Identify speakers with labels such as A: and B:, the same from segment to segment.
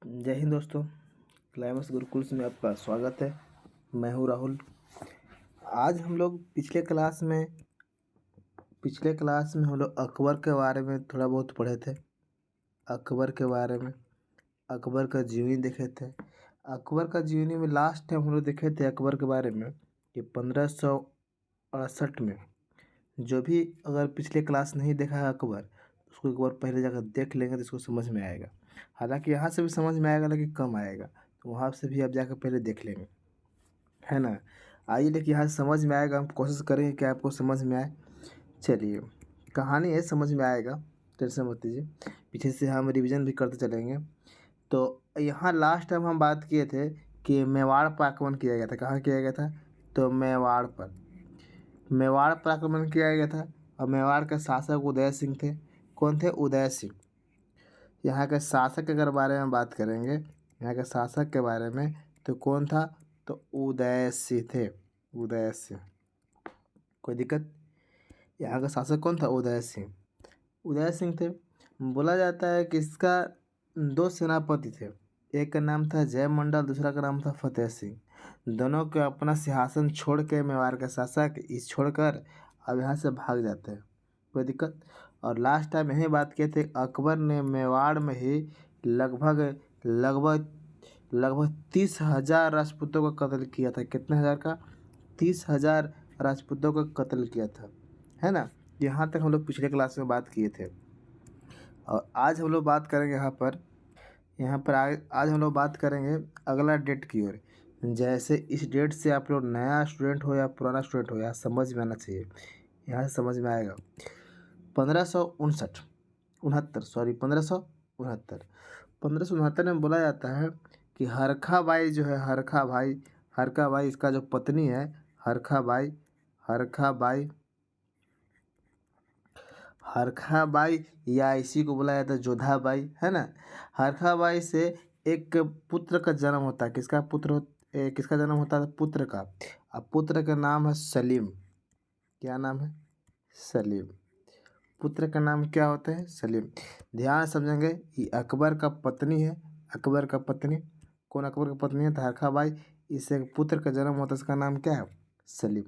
A: जय हिंद दोस्तों। क्लाइमेक्स गुरुकुल्स में आपका स्वागत है। मैं हूँ राहुल। आज हम लोग पिछले क्लास में हम लोग अकबर के बारे में थोड़ा बहुत पढ़े थे। अकबर के बारे में, अकबर का जीवनी देखे थे। अकबर का जीवनी में लास्ट टाइम हम लोग देखे थे अकबर के बारे में कि 1568 में, जो भी अगर पिछले क्लास नहीं देखा है अकबर, उसको एक बार पहले जाकर देख लेंगे तो इसको समझ में आएगा। हालांकि यहाँ से भी समझ में आएगा लेकिन कम आएगा, तो वहाँ से भी आप जाकर पहले देख लेंगे, है ना। आइए, लेकिन यहाँ से समझ में आएगा, हम कोशिश करेंगे कि आपको समझ में आए। चलिए, कहानी है, समझ में आएगा, टेंशन मत लीजिए। पीछे से हम रिवीजन भी करते चलेंगे। तो यहाँ लास्ट टाइम हम बात किए थे कि मेवाड़ पर आक्रमण किया गया था। कहाँ किया गया था? तो मेवाड़ पर आक्रमण किया गया था। और मेवाड़ के शासक उदय सिंह थे। कौन थे? उदय सिंह। यहाँ के शासक के अगर बारे में बात करेंगे, यहाँ के शासक के बारे में, तो कौन था? तो उदय सिंह थे। उदय सिंह, कोई दिक्कत? यहाँ का शासक कौन था? उदय सिंह। उदय सिंह थे। बोला जाता है कि इसका दो सेनापति थे। एक का नाम था जय मंडल, दूसरा का नाम था फतेह सिंह। दोनों के अपना सिंहासन छोड़ के मेवाड़ के शासक इस छोड़कर अब यहाँ से भाग जाते हैं। कोई दिक्कत? और लास्ट टाइम यही बात किए थे, अकबर ने मेवाड़ में ही लगभग लगभग लगभग 30,000 राजपूतों का कत्ल किया था। कितने हज़ार का? 30,000 राजपूतों का कत्ल किया था, है ना। यहाँ तक हम लोग पिछले क्लास में बात किए थे। और आज हम लोग बात करेंगे आज हम लोग बात करेंगे अगला डेट की ओर। जैसे इस डेट से आप लोग नया स्टूडेंट हो या पुराना स्टूडेंट हो, यहाँ समझ में आना चाहिए, यहाँ से समझ में आएगा। 1569 में बोला जाता है कि हरखा बाई जो है, हरखा बाई इसका जो पत्नी है, हरखा बाई या इसी को बोला जाता है जोधा बाई, है ना। हरखा बाई से एक पुत्र का जन्म होता है। किसका जन्म होता है? पुत्र का। अब पुत्र का नाम है सलीम। क्या नाम है? सलीम। पुत्र का नाम क्या होता है? सलीम। ध्यान समझेंगे, ये अकबर का पत्नी है। अकबर का पत्नी कौन? अकबर की पत्नी है तो हरखा बाई। इससे एक पुत्र का जन्म होता है, इसका नाम क्या है? सलीम।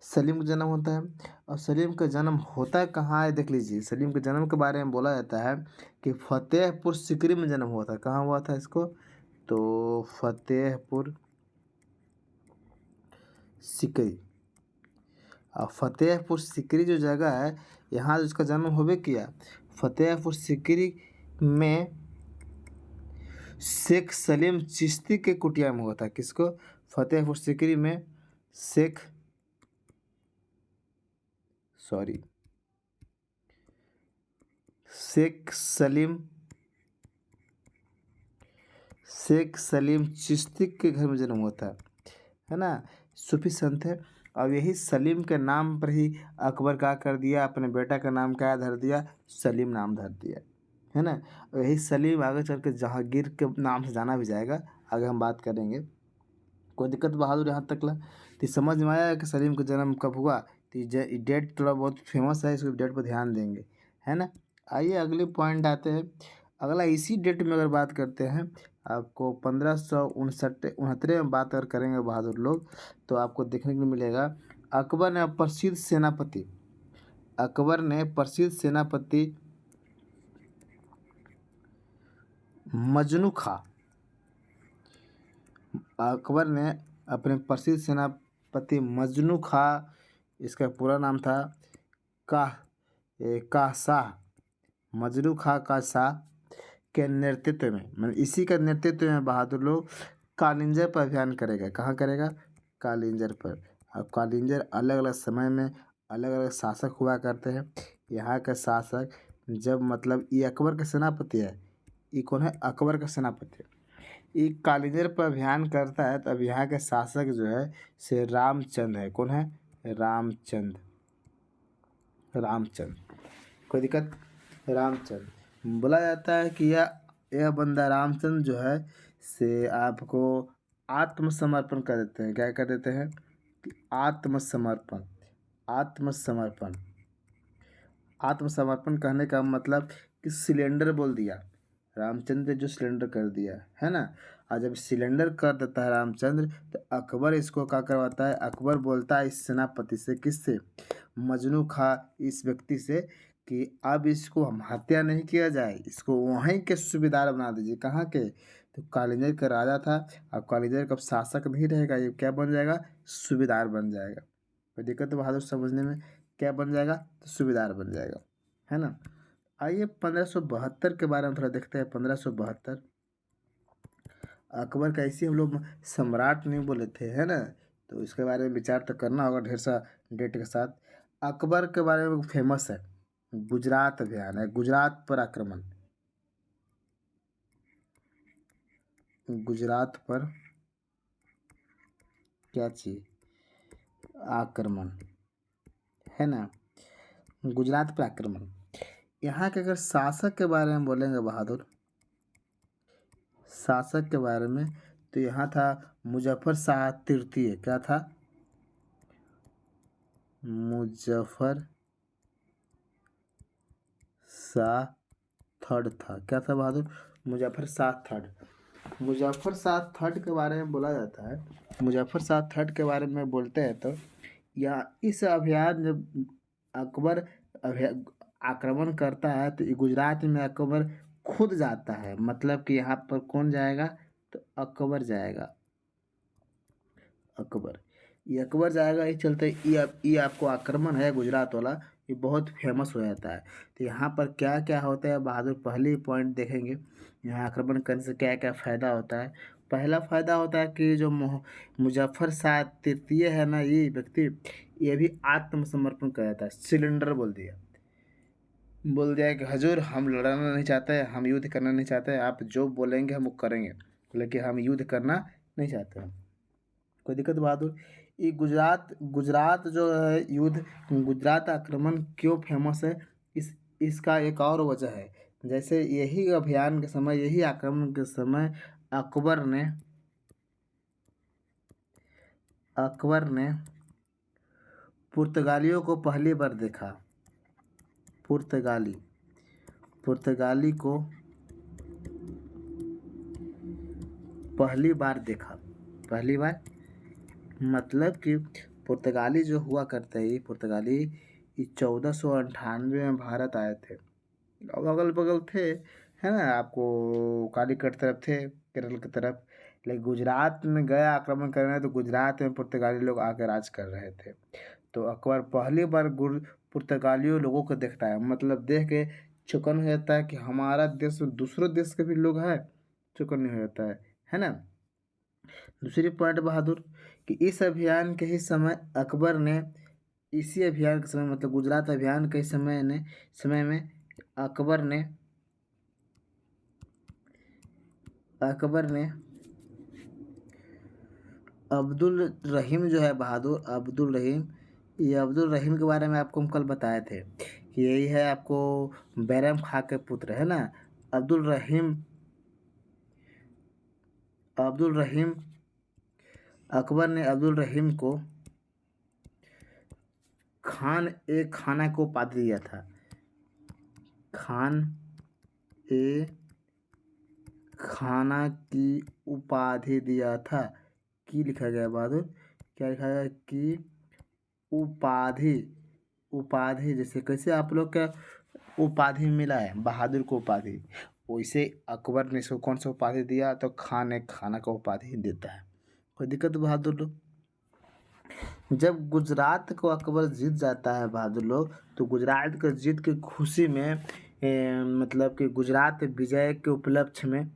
A: सलीम का जन्म होता है। और सलीम का जन्म होता है कहाँ है? देख लीजिए, सलीम के जन्म के बारे में बोला जाता है कि फतेहपुर सिकरी में जन्म हुआ था। कहाँ हुआ था इसको? तो फतेहपुर सिकरी। और फतेहपुर सिकरी जो जगह है, यहाँ जिसका जन्म होवे किया, फतेहपुर सिकरी में शेख सलीम चिश्ती के कुटिया में हुआ था। किसको? फतेहपुर सिकरी में शेख सलीम चिश्ती के घर में जन्म हुआ था, है ना। सूफी संत है। और यही सलीम के नाम पर ही अकबर का कर दिया, अपने बेटा का नाम क्या धर दिया? सलीम नाम धर दिया, है ना। और यही सलीम आगे चल के जहांगीर के नाम से जाना भी जाएगा, आगे हम बात करेंगे। कोई दिक्कत बहादुर यहाँ तक ला? तो समझ में आया कि सलीम का जन्म कब हुआ? तो ये डेट थोड़ा बहुत फेमस है, इसको डेट पर ध्यान देंगे, है ना। आइए अगले पॉइंट आते हैं। अगला इसी डेट में अगर बात करते हैं, आपको 1569 में बात अगर करेंगे बहादुर लोग, तो आपको देखने को मिलेगा अकबर ने प्रसिद्ध सेनापति मजनू खां, अकबर ने अपने प्रसिद्ध सेनापति मजनू खां, इसका पूरा नाम था काहशाह, मजनू खां काहशाह के नेतृत्व में, मतलब इसी का नेतृत्व में बहादुर लोग कालिंजर पर अभियान करेगा। कहाँ करेगा? कालिंजर पर। अब कालिंजर अलग अलग समय में अलग अलग शासक हुआ करते हैं। यहाँ का शासक जब, मतलब ये अकबर का सेनापति है। ये कौन है? अकबर का सेनापति। ये कालिंजर पर अभियान करता है, तब यहाँ के शासक जो है से रामचंद्र है। कौन है? रामचंद्र। कोई दिक्कत? रामचंद्र। बोला जाता है कि यह बंदा रामचंद्र जो है से आपको आत्मसमर्पण कर देते हैं। क्या कर देते हैं? कि आत्मसमर्पण कहने का मतलब कि सिलेंडर बोल दिया। रामचंद्र ने जो सिलेंडर कर दिया है ना। और जब सिलेंडर कर देता है रामचंद्र तो अकबर इसको क्या करवाता है, अकबर बोलता है इस सेनापति से, किससे, मजनू खा इस व्यक्ति से, कि अब इसको हम हत्या नहीं किया जाए, इसको वहीं के सूबेदार बना दीजिए। कहाँ के, तो कालिंजर का राजा था। अब कालिंजर का शासक नहीं रहेगा, ये क्या बन जाएगा, सूबेदार बन जाएगा। कोई दिक्कत है बहादुर समझने में, क्या बन जाएगा, तो सूबेदार बन जाएगा, है ना। आइए 1572 के बारे में थोड़ा देखते हैं। 1572 अकबर का, ऐसे हम लोग सम्राट नहीं बोले थे, है ना, तो इसके बारे में विचार तो करना होगा ढेर सा डेट के साथ। अकबर के बारे में फेमस है गुजरात अभियान है, गुजरात पर आक्रमण, गुजरात पर क्या चीज, आक्रमण, है ना, गुजरात पर आक्रमण। यहाँ के अगर शासक के बारे में बोलेंगे बहादुर, शासक के बारे में, तो यहाँ था मुजफ्फर शाह तृतीय। क्या था, मुजफ्फर शाह थर्ड था। क्या था बहादुर, मुजफ्फर शाह थर्ड। मुजफ्फर शाह थर्ड के बारे में बोला जाता है, मुजफ्फर शाह थर्ड के बारे में बोलते हैं तो, या इस अभियान जब अकबर आक्रमण करता है तो ये गुजरात में अकबर खुद जाता है। मतलब कि यहाँ पर कौन जाएगा, तो अकबर जाएगा, अकबर, ये अकबर जाएगा। इस चलते ये आपको आक्रमण है गुजरात वाला, ये बहुत फेमस हो जाता है। तो यहाँ पर क्या क्या होता है बहादुर, पहले पॉइंट देखेंगे यहाँ आक्रमण करने से क्या क्या फ़ायदा होता है। पहला फ़ायदा होता है कि जो मुजफ्फर शाह तृतीय है ना, ये व्यक्ति, ये भी आत्मसमर्पण कर जाता है। सिलेंडर बोल दिया कि हजूर हम लड़ना नहीं चाहते, हम युद्ध करना नहीं चाहते, आप जो बोलेंगे हम वो करेंगे, लेकिन हम युद्ध करना नहीं चाहते हैं। कोई दिक्कत बहादुर। ये गुजरात गुजरात जो है युद्ध, गुजरात आक्रमण क्यों फेमस है, इसका एक और वजह है। जैसे यही अभियान के समय, यही आक्रमण के समय अकबर ने पुर्तगालियों को पहली बार देखा, पुर्तगाली को पहली बार देखा, पहली बार मतलब कि पुर्तगाली जो हुआ करते हैं, पुर्तगाली ये 1498 में भारत आए थे। अगल बगल थे, है ना, आपको कालीकट तरफ थे, केरल की तरफ, लेकिन गुजरात में गया आक्रमण करने, तो गुजरात में पुर्तगाली लोग आकर राज कर रहे थे। तो अकबर पहली बार पुर्तगालियों लोगों को देखता है, मतलब देख के चौकन हो जाता है कि हमारा देश में दूसरे देश के भी लोग हैं, चौकन नहीं हो जाता है ना। दूसरी पॉइंट बहादुर, कि इस अभियान के ही समय अकबर ने, इसी अभियान के समय मतलब गुजरात अभियान के समय में अकबर ने अब्दुल रहीम जो है बहादुर, अब्दुल रहीम, ये अब्दुल रहीम के बारे में आपको हम कल बताए थे कि यही है आपको बैरम खां के पुत्र, है ना, अब्दुल रहीम। अकबर ने अब्दुल रहीम को खाना को उपाधि दिया था, खान ए खाना की उपाधि दिया था। की लिखा गया बहादुर, क्या लिखा गया, कि उपाधि, उपाधि जैसे कैसे आप लोग का उपाधि मिला है बहादुर को उपाधि, वैसे अकबर ने इसको कौन सा उपाधि दिया, तो खाना का उपाधि देता है। कोई दिक्कत बहादुर लोग। जब गुजरात को अकबर जीत जाता है बहादुर लोग, तो गुजरात के जीत की खुशी में मतलब कि गुजरात विजय के उपलक्ष्य में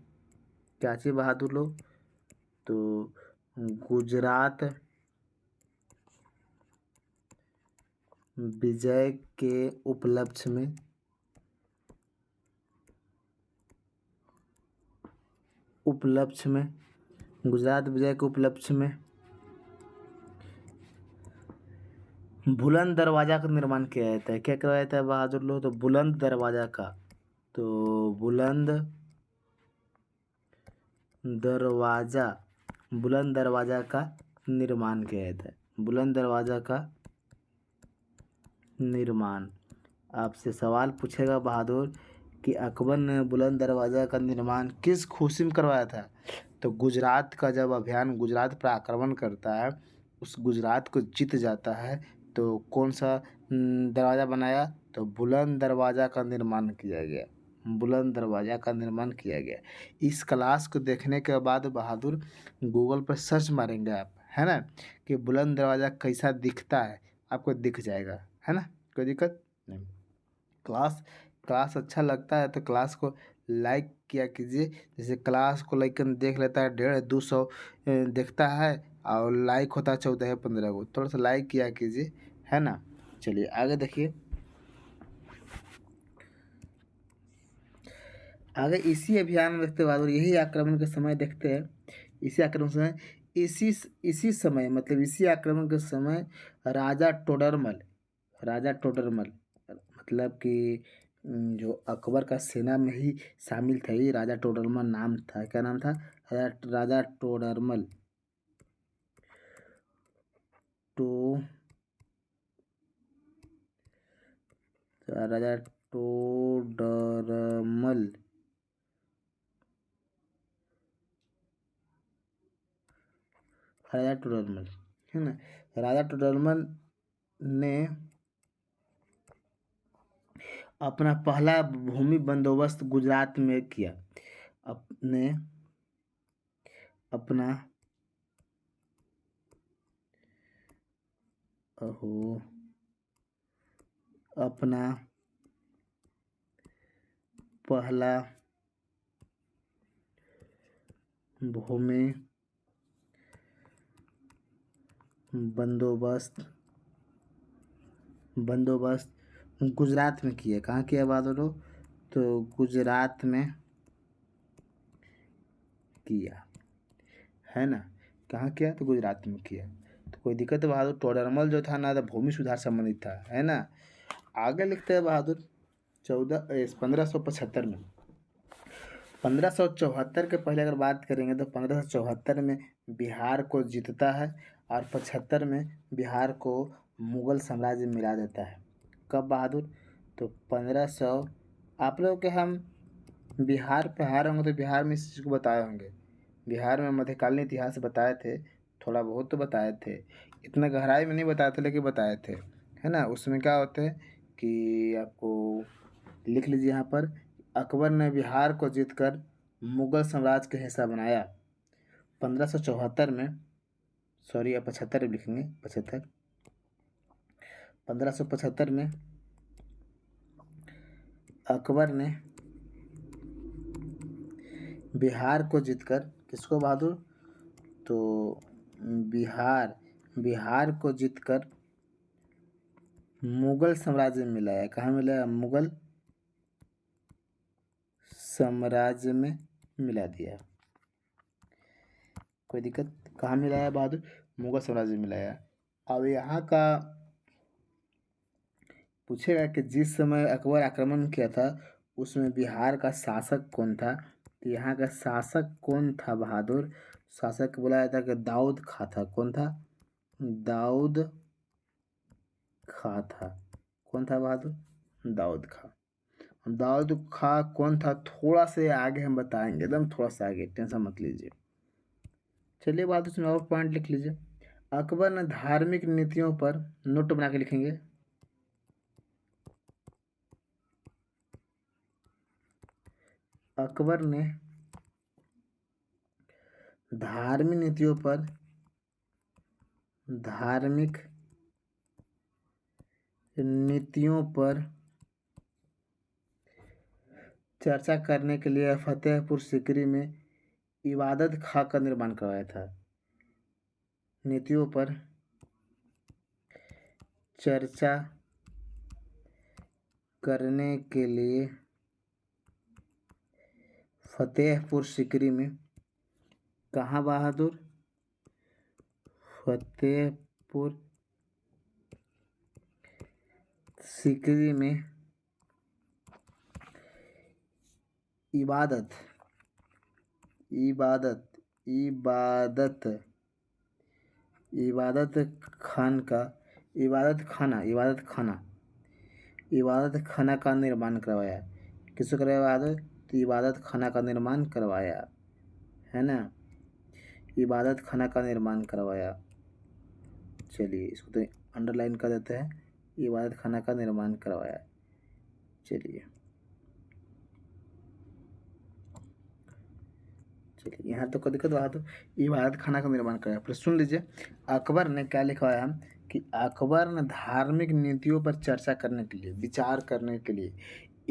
A: क्या चाहिए बहादुर लोग, तो गुजरात विजय के उपलक्ष्य में गुजरात विजय के उपलक्ष्य में बुलंद दरवाजा का निर्माण किया जाता है। क्या करवाया जाता है बहादुर लोग, तो बुलंद दरवाजा का, तो बुलंद दरवाजा का निर्माण किया जाता है, बुलंद दरवाजा का निर्माण। आपसे सवाल पूछेगा बहादुर कि अकबर ने बुलंद दरवाज़ा का निर्माण किस खुशी में करवाया था? तो गुजरात का जब अभियान गुजरात पर आक्रमण करता है, उस गुजरात को जीत जाता है, तो कौन सा दरवाज़ा बनाया? तो बुलंद दरवाज़ा का निर्माण किया गया। बुलंद दरवाज़ा का निर्माण किया गया। इस क्लास को देखने के बाद बहादुर गूगल पर सर्च मारेंगे आप, है ना, कि बुलंद दरवाज़ा कैसा दिखता है, आपको दिख जाएगा, है ना, कोई दिक्कत नहीं। क्लास क्लास अच्छा लगता है तो क्लास को लाइक किया कीजिए। जैसे क्लास को लाइकन देख लेता है 150-200 देखता है और लाइक होता है 14 या 15 को, थोड़ा सा लाइक किया कीजिए, है ना। चलिए आगे देखिए। आगे इसी अभियान में देखते बहादुर यही आक्रमण के समय देखते हैं। इसी आक्रमण के समय इसी समय मतलब इसी आक्रमण के समय राजा टोडरमल मतलब कि जो अकबर का सेना में ही शामिल थे, ही राजा टोडरमल नाम था। क्या नाम था? राजा टोडरमल। राजा टोडरमल राजा टोडरमल, है ना। राजा टोडरमल ने अपना पहला भूमि बंदोबस्त गुजरात में किया। अपने अपना अपना पहला भूमि बंदोबस्त गुजरात में किया। कहाँ किया बहादुर? तो गुजरात में किया, है ना। कहाँ किया? तो गुजरात में किया। तो कोई दिक्कत? बहादुर टोडरमल जो था ना, तो भूमि सुधार संबंधित था, है ना। आगे लिखते हैं बहादुर 1575 में। 1574 के पहले अगर बात करेंगे तो 1574 में बिहार को जीतता है और 75 में बिहार को मुगल साम्राज्य में मिला देता है। कब बहादुर? तो 1500। आप लोग के हम बिहार पे हारे होंगे तो बिहार में इस चीज़ को बताए होंगे। बिहार में मध्यकालीन इतिहास बताए थे, थोड़ा बहुत तो बताए थे, इतना गहराई में नहीं बताए थे लेकिन बताए थे, है ना। उसमें क्या होता है कि आपको लिख लीजिए यहाँ पर, अकबर ने बिहार को जीतकर मुगल साम्राज्य का हिस्सा बनाया। 1574 में, सॉरी आप 75 में लिखेंगे, 75। 1575 में अकबर ने बिहार को जीतकर, किसको बहादुर? तो बिहार को जीतकर मुगल साम्राज्य में मिलाया। कहाँ मिलाया? मुगल साम्राज्य में मिला दिया। कोई दिक्कत? कहाँ मिलाया बहादुर? मुगल साम्राज्य में मिलाया। अब यहाँ का पूछेगा कि जिस समय अकबर आक्रमण किया था उसमें बिहार का शासक कौन था? तो यहाँ का शासक कौन था बहादुर? शासक बुलाया था कि दाऊद खां था। कौन था? दाऊद खां था। कौन था बहादुर? दाऊद खां। दाऊद खां कौन था थोड़ा से आगे हम बताएंगे, एकदम थोड़ा सा आगे, टेंशन मत लीजिए। चलिए बहादुर इसमें और पॉइंट लिख लीजिए। अकबर ने धार्मिक नीतियों पर नोट बना के लिखेंगे। अकबर ने धार्मिक नीतियों पर चर्चा करने के लिए फतेहपुर सीकरी में इबादत खां का निर्माण करवाया था। नीतियों पर चर्चा करने के लिए फतेहपुर सीकरी में, कहाँ बहादुर? फतेहपुर सीकरी में इबादत खाना का निर्माण करवाया। किसको करवाया बहादुर? तो इबादत खाना का निर्माण करवाया, है ना, इबादत खाना का निर्माण करवाया। चलिए इसको तो अंडरलाइन कर देते हैं, इबादत खाना का निर्माण करवाया। चलिए चलिए यहाँ तो कभी कभी बहादुर इबादत खाना का निर्माण कराया। फिर सुन लीजिए अकबर ने क्या लिखवाया कि अकबर ने धार्मिक नीतियों पर चर्चा करने के लिए, विचार करने के लिए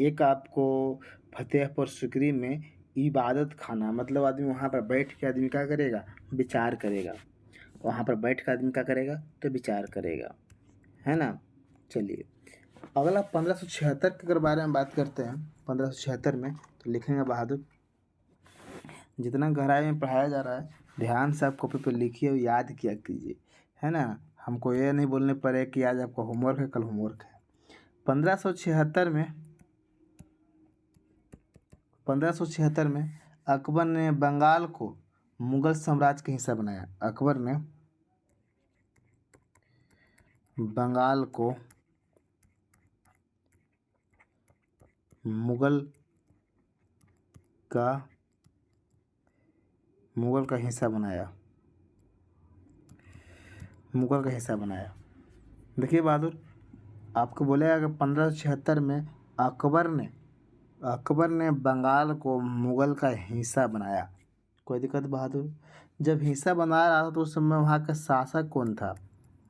A: एक आपको फतेहपुर सिकरी में इबादत खाना, मतलब आदमी वहाँ पर बैठ के आदमी क्या करेगा? विचार करेगा। वहाँ पर बैठ कर आदमी क्या करेगा? तो विचार करेगा, है ना। चलिए अगला 1576 के अगर बारे में बात करते हैं, 1576 में तो लिखेंगे बहादुर, जितना गहराई में पढ़ाया जा रहा है ध्यान से आप कॉपी पर लिखिए और याद किया कीजिए, है ना। हमको ये नहीं बोलने पड़े कि आज आपका होमवर्क है, कल होमवर्क है। 1576 में अकबर ने बंगाल को मुगल साम्राज्य का हिस्सा बनाया। अकबर ने बंगाल को मुगल का हिस्सा बनाया, मुगल का हिस्सा बनाया। देखिए बहादुर आपको बोलेगा कि 1576 में अकबर ने बंगाल को मुगल का हिस्सा बनाया। कोई दिक्कत बहादुर? जब हिस्सा बना रहा था तो उस समय वहाँ का शासक कौन था?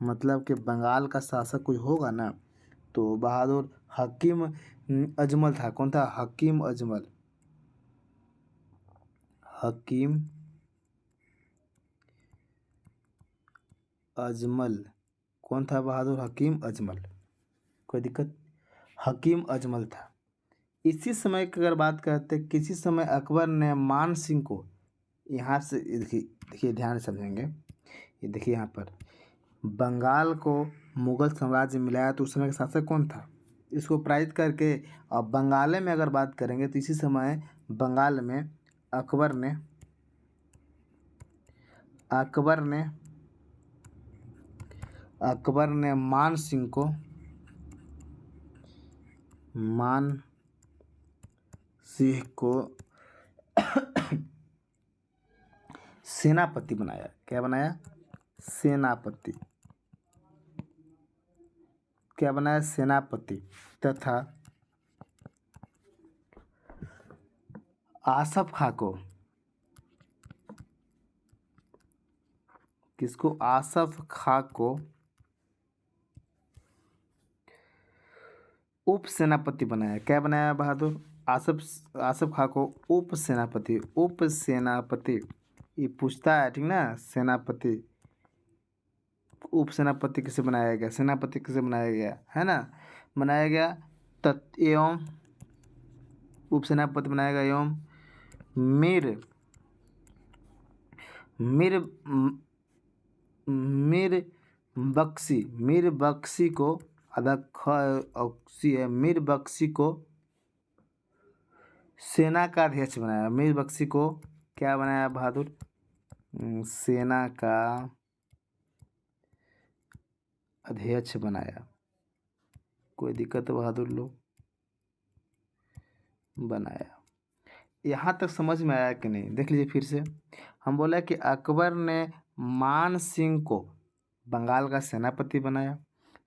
A: मतलब कि बंगाल का शासक कोई होगा ना, तो बहादुर हकीम अजमल था। कौन था? हकीम अजमल। हकीम अजमल कौन था बहादुर? हकीम अजमल। कोई दिक्कत? हकीम अजमल था। इसी समय की अगर बात करते, किसी समय अकबर ने मान सिंह को, यहाँ से देखिए ध्यान से समझेंगे, ये देखिए यहाँ पर बंगाल को मुगल साम्राज्य में मिलाया तो उस समय का शासक कौन था? इसको प्रायित करके अब बंगाल में अगर बात करेंगे तो इसी समय बंगाल में अकबर ने मान सिंह को सेनापति बनाया। क्या बनाया? सेनापति। क्या बनाया? सेनापति। तथा आसफ खां को, किसको? आसफ खां को उप सेनापति बनाया। क्या बनाया बहादुर? आसफ खां को उप सेनापति। ये पूछता है, ठीक ना, सेनापति, उप सेनापति किसे बनाया गया? सेनापति किसे बनाया गया, है ना, बनाया गया एवं उप सेनापति बनाया गया एवं मीर बख्शी को मीर बख्शी को सेना का अध्यक्ष बनाया। मीर बख्शी को क्या बनाया बहादुर? सेना का अध्यक्ष बनाया। कोई दिक्कत बहादुर लोग? बनाया। यहाँ तक समझ में आया कि नहीं? देख लीजिए फिर से। हम बोला कि अकबर ने मान सिंह को बंगाल का सेनापति बनाया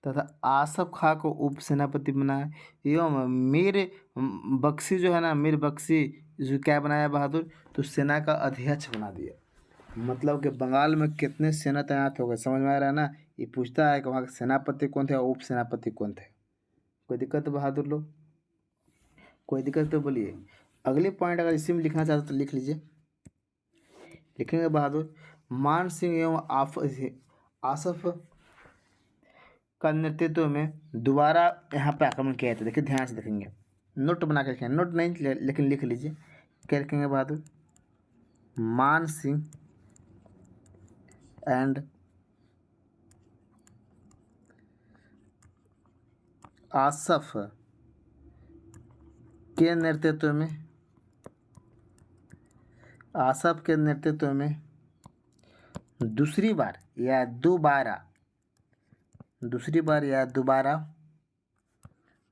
A: तथा आसफ खां को उप सेनापति बनाया एवं मीर बख्शी जो है ना, मीर बख्शी जो क्या बनाया बहादुर? तो सेना का अध्यक्ष बना दिया। मतलब कि बंगाल में कितने सेना तैनात हो गए, समझ में आ रहा है ना। ये पूछता है कि वहाँ के सेनापति कौन थे और उप सेनापति कौन थे। कोई दिक्कत बहादुर लोग? कोई दिक्कत तो बोलिए। अगले पॉइंट अगर इसी में लिखना चाहते तो लिख लीजिए। लिखेंगे बहादुर मान सिंह एवं आसफ का नेतृत्व में दोबारा यहाँ पे आक्रमण किया था। देखिए ध्यान से देखेंगे, नोट बना के लिखेंगे, नोट नहीं लेकिन लिख लीजिए। क्या लिखेंगे बहादुर? मान सिंह एंड आसफ के नेतृत्व में दूसरी बार या दोबारा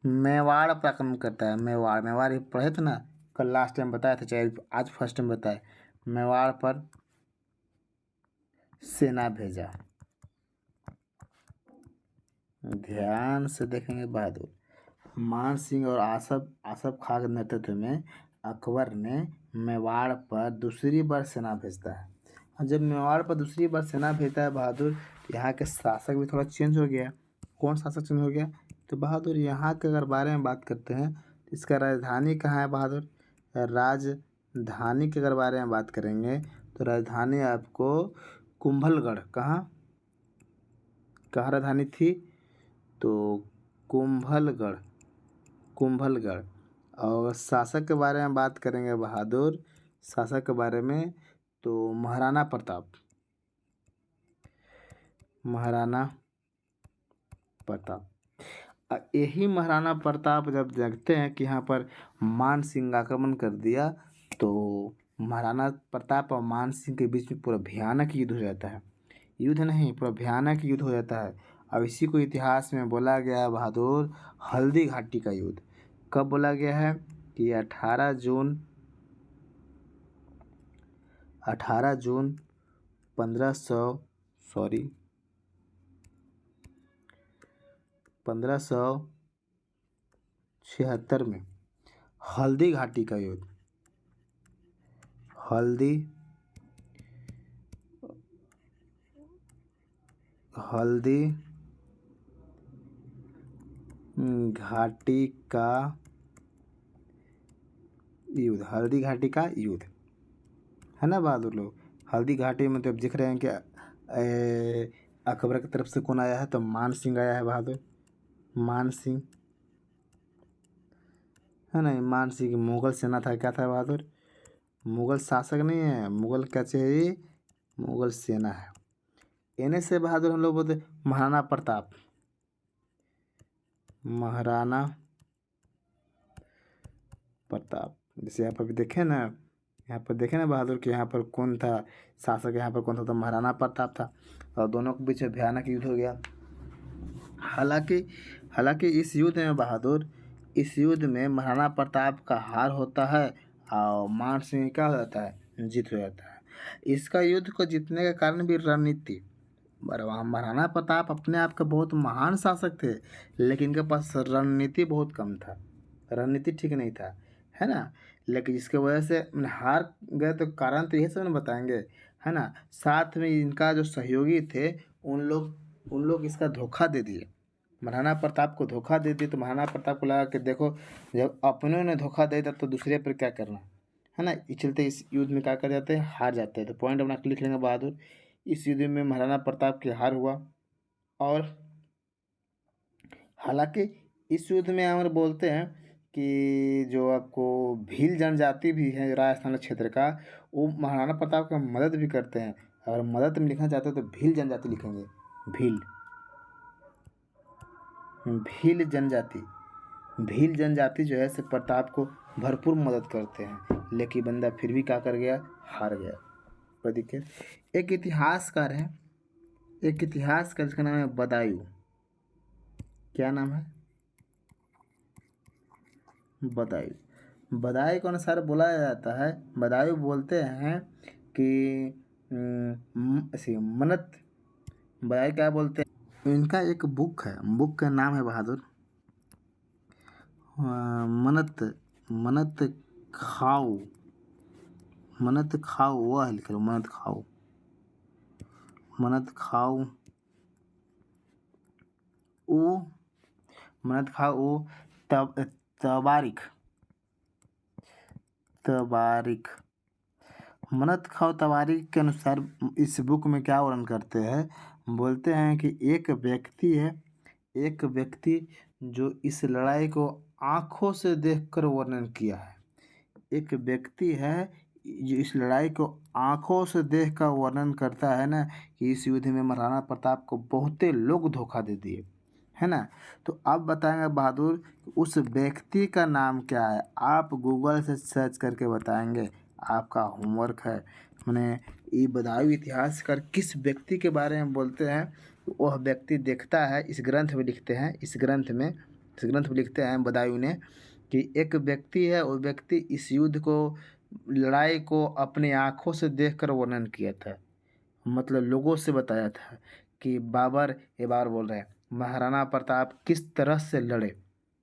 A: मेवाड़ पर आक्रमण करता है। मेवाड़ मेवाड़ ये पढ़े थे ना, कल लास्ट टाइम बताया था, चाहे आज फर्स्ट टाइम बताए। मेवाड़ पर सेना भेजा। ध्यान से देखेंगे बहादुर। मान सिंह और आसफ खां के नेतृत्व में अकबर ने मेवाड़ पर दूसरी बार सेना भेजता है। और जब मेवाड़ पर दूसरी बार सेना भेजता है बहादुर, यहाँ के शासक भी थोड़ा चेंज हो गया। कौन शासक चेंज हो गया? तो बहादुर यहाँ के अगर बारे में बात करते हैं तो इसका राजधानी कहाँ है बहादुर? राजधानी के अगर बारे में बात करेंगे तो राजधानी आपको कुंभलगढ़। कहाँ कहाँ राजधानी थी? तो कुंभलगढ़। और शासक के बारे में बात करेंगे बहादुर, शासक के बारे में, तो महाराणा प्रताप। यही महाराणा प्रताप जब देखते हैं कि यहाँ पर मान सिंह आक्रमण कर दिया, तो महाराणा प्रताप और मान सिंह के बीच में पूरा भयानक युद्ध हो जाता है। युद्ध नहीं, पूरा भयानक युद्ध हो जाता है। अब इसी को इतिहास में बोला गया है बहादुर, हल्दी घाटी का युद्ध। कब बोला गया है? कि 18 जून 1576 में हल्दी घाटी का युद्ध। हल्दी घाटी का युद्ध। हल्दी घाटी का युद्ध है ना बहादुर लोग। हल्दी घाटी में तो अब दिख रहे हैं कि अकबर की तरफ से कौन आया है? तो मान सिंह आया है बहादुर। मान सिंह है ना, मान सिंह की मुगल सेना था। क्या था बहादुर? मुगल शासक नहीं है, मुगल कचहरी, मुगल सेना है। इन्हें से बहादुर हम लोग बोलते महाराणा प्रताप। महाराणा प्रताप। जैसे यहाँ पर भी देखें ना, यहाँ पर देखें ना बहादुर कि यहाँ पर कौन था शासक? यहाँ पर कौन था? तो महाराणा प्रताप था। और दोनों के बीच में भयानक युद्ध हो गया। हालांकि इस युद्ध में बहादुर, इस युद्ध में महाराणा प्रताप का हार होता है और मान सिंह क्या हो जाता है? जीत हो जाता है। इसका युद्ध को जीतने का कारण भी रणनीति। महाराणा प्रताप अपने आप के बहुत महान शासक थे, लेकिन इनके पास रणनीति बहुत कम था। रणनीति ठीक नहीं था, है ना। लेकिन इसके वजह से हार गए, तो कारण तो यही सब ना बताएंगे, है ना। साथ में इनका जो सहयोगी थे उन लोग इसका धोखा दे दिए। महाराणा प्रताप को धोखा दे दिए, तो महाराणा प्रताप को लगा कि देखो, जब अपनों ने धोखा दे दिया तो दूसरे पर क्या करना, है ना। इस चलते इस युद्ध में क्या कर जाते हैं? हार जाते हैं। तो पॉइंट अपना लिख लेंगे बहादुर, इस युद्ध में महाराणा प्रताप की हार हुआ। और हालांकि इस युद्ध में हम बोलते हैं कि जो आपको भील जनजाति भी है राजस्थान क्षेत्र का, वो महाराणा प्रताप का मदद भी करते हैं। अगर मदद में लिखना चाहते हो तो भील जनजाति लिखेंगे। भील जनजाति जो है से प्रताप को भरपूर मदद करते हैं, लेकिन बंदा फिर भी क्या कर गया? हार गया। पर देखिए, एक इतिहासकार है, जिसका नाम है बदायूं। क्या नाम है? बदायूं के अनुसार बोला जाता है, बदायूं बोलते हैं कि मन्नत। बदायूं क्या बोलते हैं? इनका एक बुक है, बुक का नाम है बहादुर मन्नत खाओ। वह लिख लो, मन्नत खाओ तबारिक। मन्नत खाओ तबारिक के अनुसार इस बुक में क्या वर्णन करते हैं? बोलते हैं कि एक व्यक्ति जो इस लड़ाई को आंखों से देखकर वर्णन किया है। एक व्यक्ति है जो इस लड़ाई को आंखों से देखकर वर्णन करता है ना, कि इस युद्ध में महाराणा प्रताप को बहुते लोग धोखा दे दिए, है ना। तो अब बताएंगे बहादुर उस व्यक्ति का नाम क्या है? आप गूगल से सर्च करके बताएंगे, आपका होमवर्क है। मैंने ये बदायूं इतिहासकार किस व्यक्ति के बारे में बोलते हैं, वह व्यक्ति देखता है, इस ग्रंथ में लिखते हैं, इस ग्रंथ में इस ग्रंथ में लिखते हैं बदायूं ने कि एक व्यक्ति है, वो व्यक्ति इस युद्ध को, लड़ाई को अपनी आंखों से देखकर वर्णन किया था, मतलब लोगों से बताया था कि बाबर, ये बाबर बोल रहे हैं, महाराणा प्रताप किस तरह से लड़े,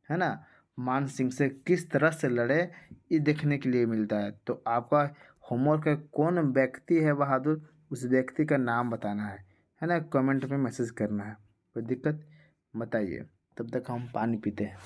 A: है ना, मान सिंह से किस तरह से लड़े, ये देखने के लिए मिलता है। तो आपका होमवर्क है, कौन व्यक्ति है बहादुर, उस व्यक्ति का नाम बताना है ना, कमेंट में मैसेज करना है। कोई दिक्कत बताइए, तब तक हम पानी पीते हैं।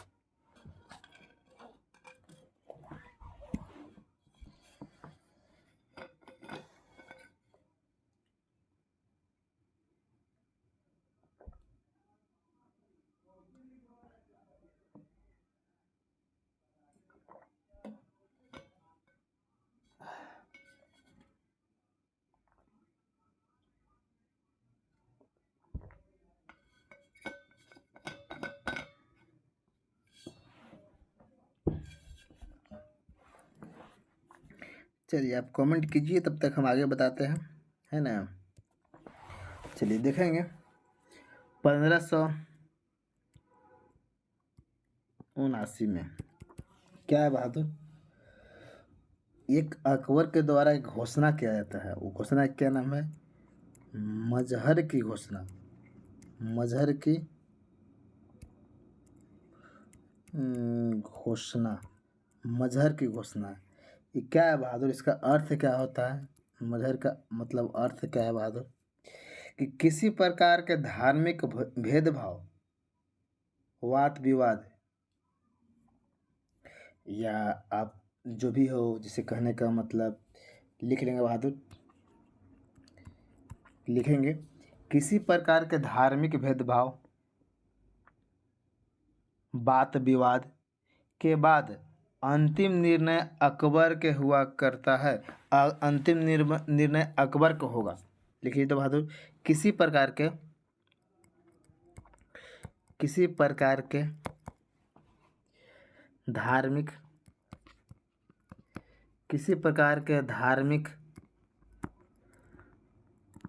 A: चलिए आप कमेंट कीजिए, तब तक हम आगे बताते हैं, है ना। चलिए देखेंगे 1579 में क्या है बहादुर, एक अकबर के द्वारा एक घोषणा किया जाता है। वो घोषणा क्या नाम है, मजहर की घोषणा, मजहर की घोषणा, मजहर की घोषणा। ये क्या है बहादुर, इसका अर्थ क्या होता है, मजहर का मतलब अर्थ क्या है बहादुर, कि किसी प्रकार के धार्मिक भेदभाव, वाद विवाद, या आप जो भी हो, जिसे कहने का मतलब लिख लेंगे बहादुर, लिखेंगे किसी प्रकार के धार्मिक भेदभाव, वाद विवाद के बाद अंतिम निर्णय अकबर के हुआ करता है। अंतिम निर्णय अकबर को होगा। लिखिए तो बहादुर, किसी प्रकार के, किसी प्रकार के धार्मिक, किसी प्रकार के धार्मिक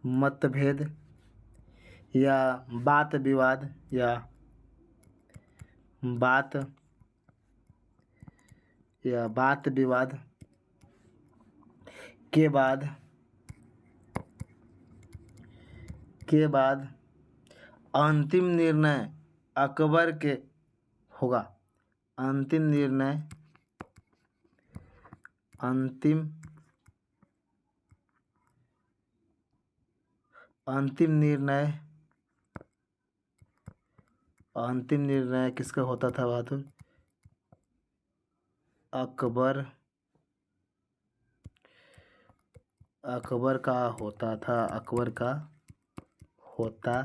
A: मतभेद या बात विवाद, या बात विवाद के बाद, अंतिम निर्णय अकबर के होगा। अंतिम निर्णय, अंतिम निर्णय किसका होता था बहादुर, अकबर का होता था, अकबर का होता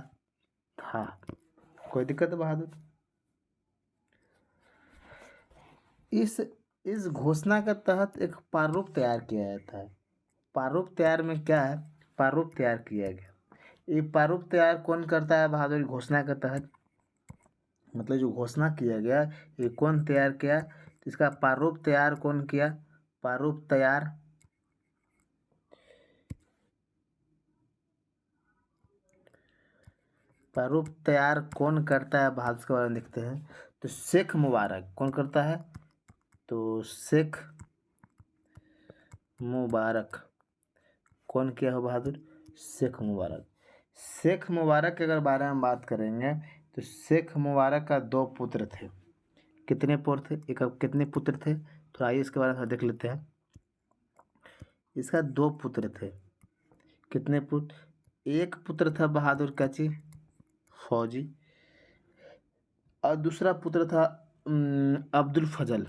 A: था। कोई दिक्कत है बहादुर। इस घोषणा के तहत एक प्रारूप तैयार किया जाता है। प्रारूप तैयार में क्या है, प्रारूप तैयार किया गया। ये प्रारूप तैयार कौन करता है बहादुर, घोषणा के तहत, मतलब जो घोषणा किया गया ये कौन तैयार किया, तो इसका प्रारूप तैयार कौन किया, प्रारूप तैयार कौन करता है बहादुर, के बारे में देखते हैं। तो शेख मुबारक कौन करता है, तो शेख मुबारक कौन किया हो बहादुर, शेख मुबारक। शेख मुबारक के अगर बारे में बात करेंगे तो शेख मुबारक का 2 पुत्र थे। कितने पुत्र थे, एक कितने पुत्र थे, तो आइए इसके बारे में देख लेते हैं। इसका 2 पुत्र थे। कितने पुत्र, एक पुत्र था बहादुर का जी फौजी, और दूसरा पुत्र था अब्दुल फजल,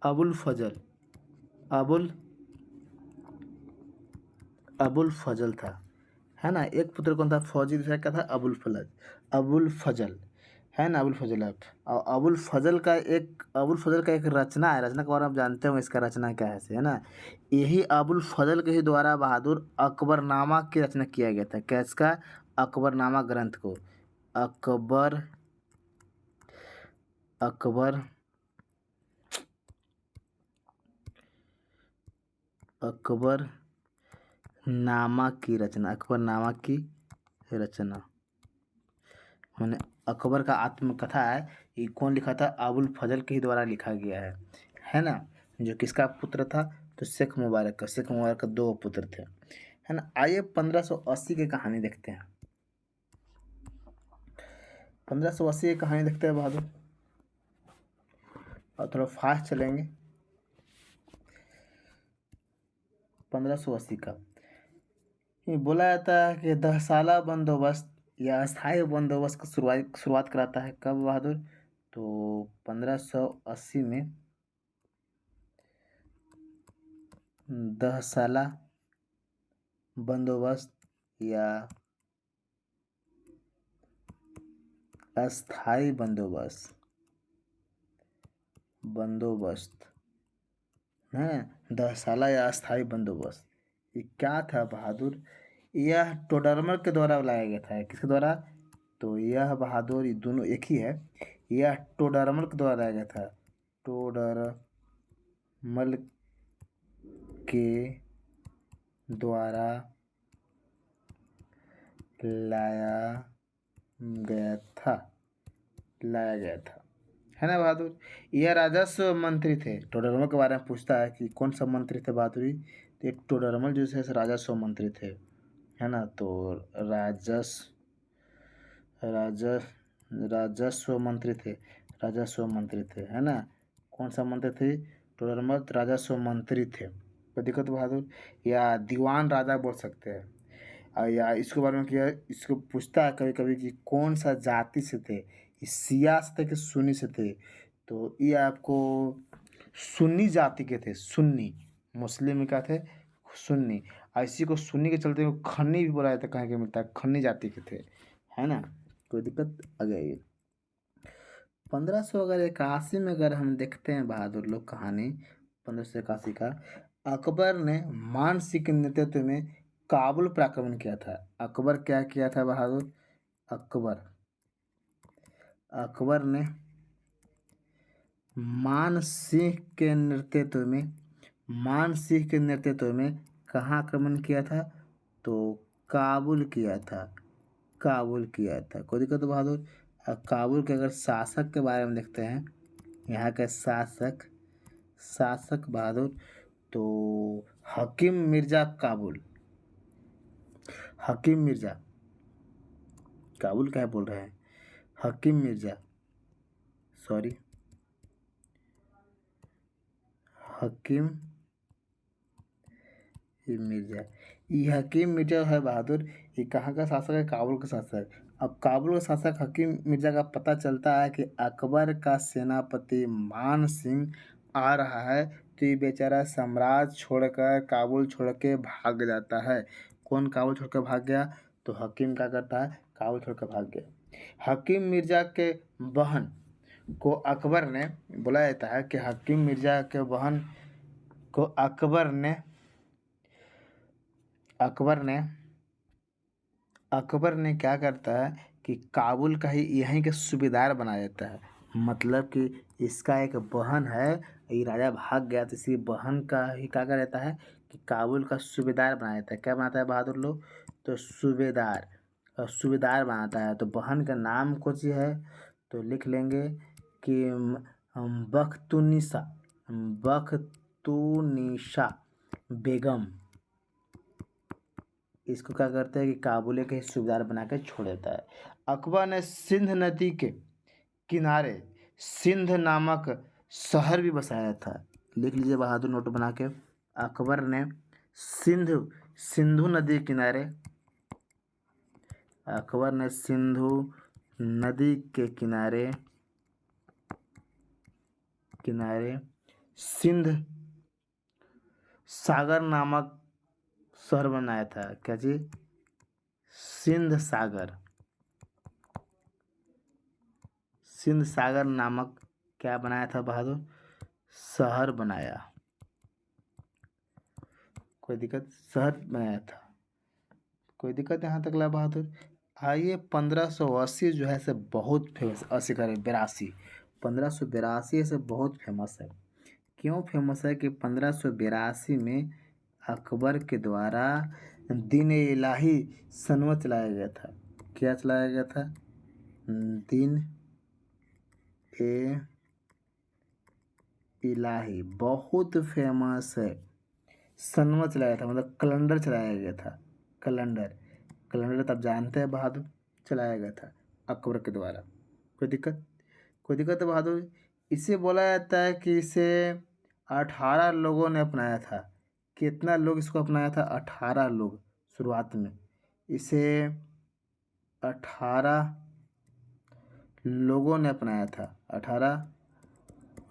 A: अबुल फजल, अबुल फजल था, है ना। एक पुत्र कौन था, फौजी, दूसरा क्या था, अबुल फजल, है ना, अबुल फजल है। और अबुल फजल का एक रचना है, रचना के बारे में आप जानते होंगे, इसका रचना क्या है ना। यही अबुल फजल के ही द्वारा बहादुर अकबरनामा की रचना किया गया था। किसका, अकबरनामा ग्रंथ को, अकबर अकबरनामा की रचना, अकबरनामा की रचना, मैंने अकबर का आत्मकथा है, ये कौन लिखा था? अबुल फजल के ही द्वारा लिखा गया है ना? जो किसका पुत्र था? तो शेख मुबारक का। शेख मुबारक का 2 पुत्र थे, है ना? आइए 1580 की कहानी देखते हैं। 1580 की कहानी देखते हैं बहादुर, और थोड़ा फास्ट चलेंगे। 1580 का ये बोला जाता है कि 10 साला बंदोबस्त या अस्थायी बंदोबस्त का शुरुआत कराता है कब बहादुर? तो 1580 में 10 साला बंदोबस्त या अस्थायी बंदोबस्त है। 10 साला या अस्थायी बंदोबस्त, ये क्या था बहादुर? यह टोडरमल के द्वारा लाया गया था। किसके द्वारा? तो यह बहादुर, ये दोनों एक ही है। यह टोडरमल के द्वारा लाया गया था। टोडरमल के द्वारा लाया गया था, है ना बहादुर? यह राजस्व मंत्री थे। टोडरमल के बारे में पूछता है कि कौन सा मंत्री थे बहादुरी? तो एक टोडरमल जो है राजस्व मंत्री थे, है ना? तो राजस्व मंत्री थे। है ना? कौन सा मंत्री थे? टोडरमल राजस्व मंत्री थे। कोई दिक्कत बहादुर? या दीवान राजा बोल सकते हैं। या इसके बारे में क्या, इसको पूछता है कभी कभी कि कौन सा जाति से थे, ये सिया से थे कि सुन्नी से थे? तो ये आपको सुन्नी जाति के थे। सुन्नी, मुस्लिम में क्या थे? सुन्नी। इसी को सुन्नी के चलते खन्नी भी बोला जाता है, कहीं के मिलता है, खन्नी जाति के थे, है ना? कोई दिक्कत आ गई? 1581 में अगर हम देखते हैं बहादुर लोग कहानी, 1581 का, अकबर ने मान सिंह के नेतृत्व में काबुल पर आक्रमण किया था। अकबर क्या किया था बहादुर? अकबर ने मान सिंह के नेतृत्व में कहाँ आक्रमण किया था? तो काबुल किया था। कोई दिक्कत बहादुर? काबुल के अगर शासक के बारे में देखते हैं, यहाँ के शासक बहादुर, तो हकीम मिर्जा काबुल क्या बोल रहे हैं? हकीम मिर्जा ये हकीम मिर्जा है बहादुर, ये कहाँ का शासक है? काबुल का शासक। अब काबुल का शासक हकीम मिर्जा का पता चलता है कि अकबर का सेनापति मान सिंह आ रहा है, तो ये बेचारा साम्राज्य छोड़कर, काबुल छोड़ के भाग जाता है। कौन काबुल छोड़ कर भाग गया? तो हकीम क्या करता है? काबुल छोड़ कर भाग गया। हकीम मिर्जा के बहन को अकबर ने, बोला जाता है कि हकीम मिर्जा के बहन को अकबर ने क्या करता है कि काबुल का ही यहीं के सूबेदार बना देता है। मतलब कि इसका एक बहन है, ये राजा भाग गया तो इसी बहन का ही क्या कर देता है कि काबुल का सूबेदार बना देता है। क्या बनाता है बहादुर लोग? तो सूबेदार बनाता है। तो बहन का नाम कुछ है, तो लिख लेंगे कि बख्तुनिसा बेगम। इसको क्या करते हैं कि काबुल के सूबेदार बना के छोड़ देता है। अकबर ने सिंध नदी के किनारे सिंध नामक शहर भी बसाया था। लिख लीजिए बहादुर, नोट बना के। अकबर ने सिंधु नदी के किनारे सिंध सागर नामक शहर बनाया था। क्या चीज? सिंध सागर नामक क्या बनाया था बहादुर? शहर बनाया। कोई दिक्कत? शहर बनाया था। कोई दिक्कत यहाँ तक ला बहादुर? आइए 1580 जो है से बहुत फेमस, 82 1582 से बहुत फेमस है। क्यों फेमस है? कि 1582 में अकबर के द्वारा दीन इलाही सनवा चलाया गया था। क्या चलाया गया था? दिन ए इलाही बहुत फेमस है। सनवा चलाया था, मतलब कैलेंडर चलाया गया था। कैलेंडर तो आप जानते हैं बहादुर, चलाया गया था अकबर के द्वारा। कोई दिक्कत है बहादुर? इसे बोला जाता है कि इसे 18 लोगों ने अपनाया था। कितना लोग इसको अपनाया था? 18 लोग शुरुआत में। इसे 18 लोगों ने अपनाया था। 18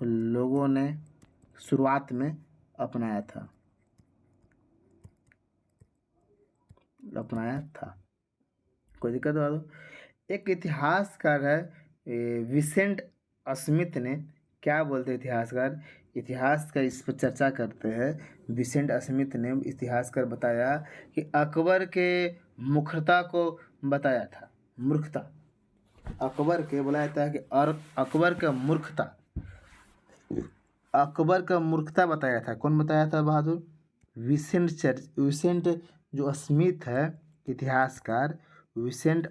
A: लोगों ने शुरुआत में अपनाया था। कोई दिक्कत है? एक इतिहासकार है विसेंट स्मिथ ने, क्या बोलते हैं इतिहासकार? इतिहास का इस पर चर्चा करते हैं। विसेंट स्मिथ ने इतिहासकार बताया कि अकबर के मूर्खता को बताया था। मूर्खता अकबर के बोला जाता है कि और अकबर का मूर्खता बताया था। कौन बताया था बहादुर? विसेंट जो स्मिथ है, इतिहासकार विसेंट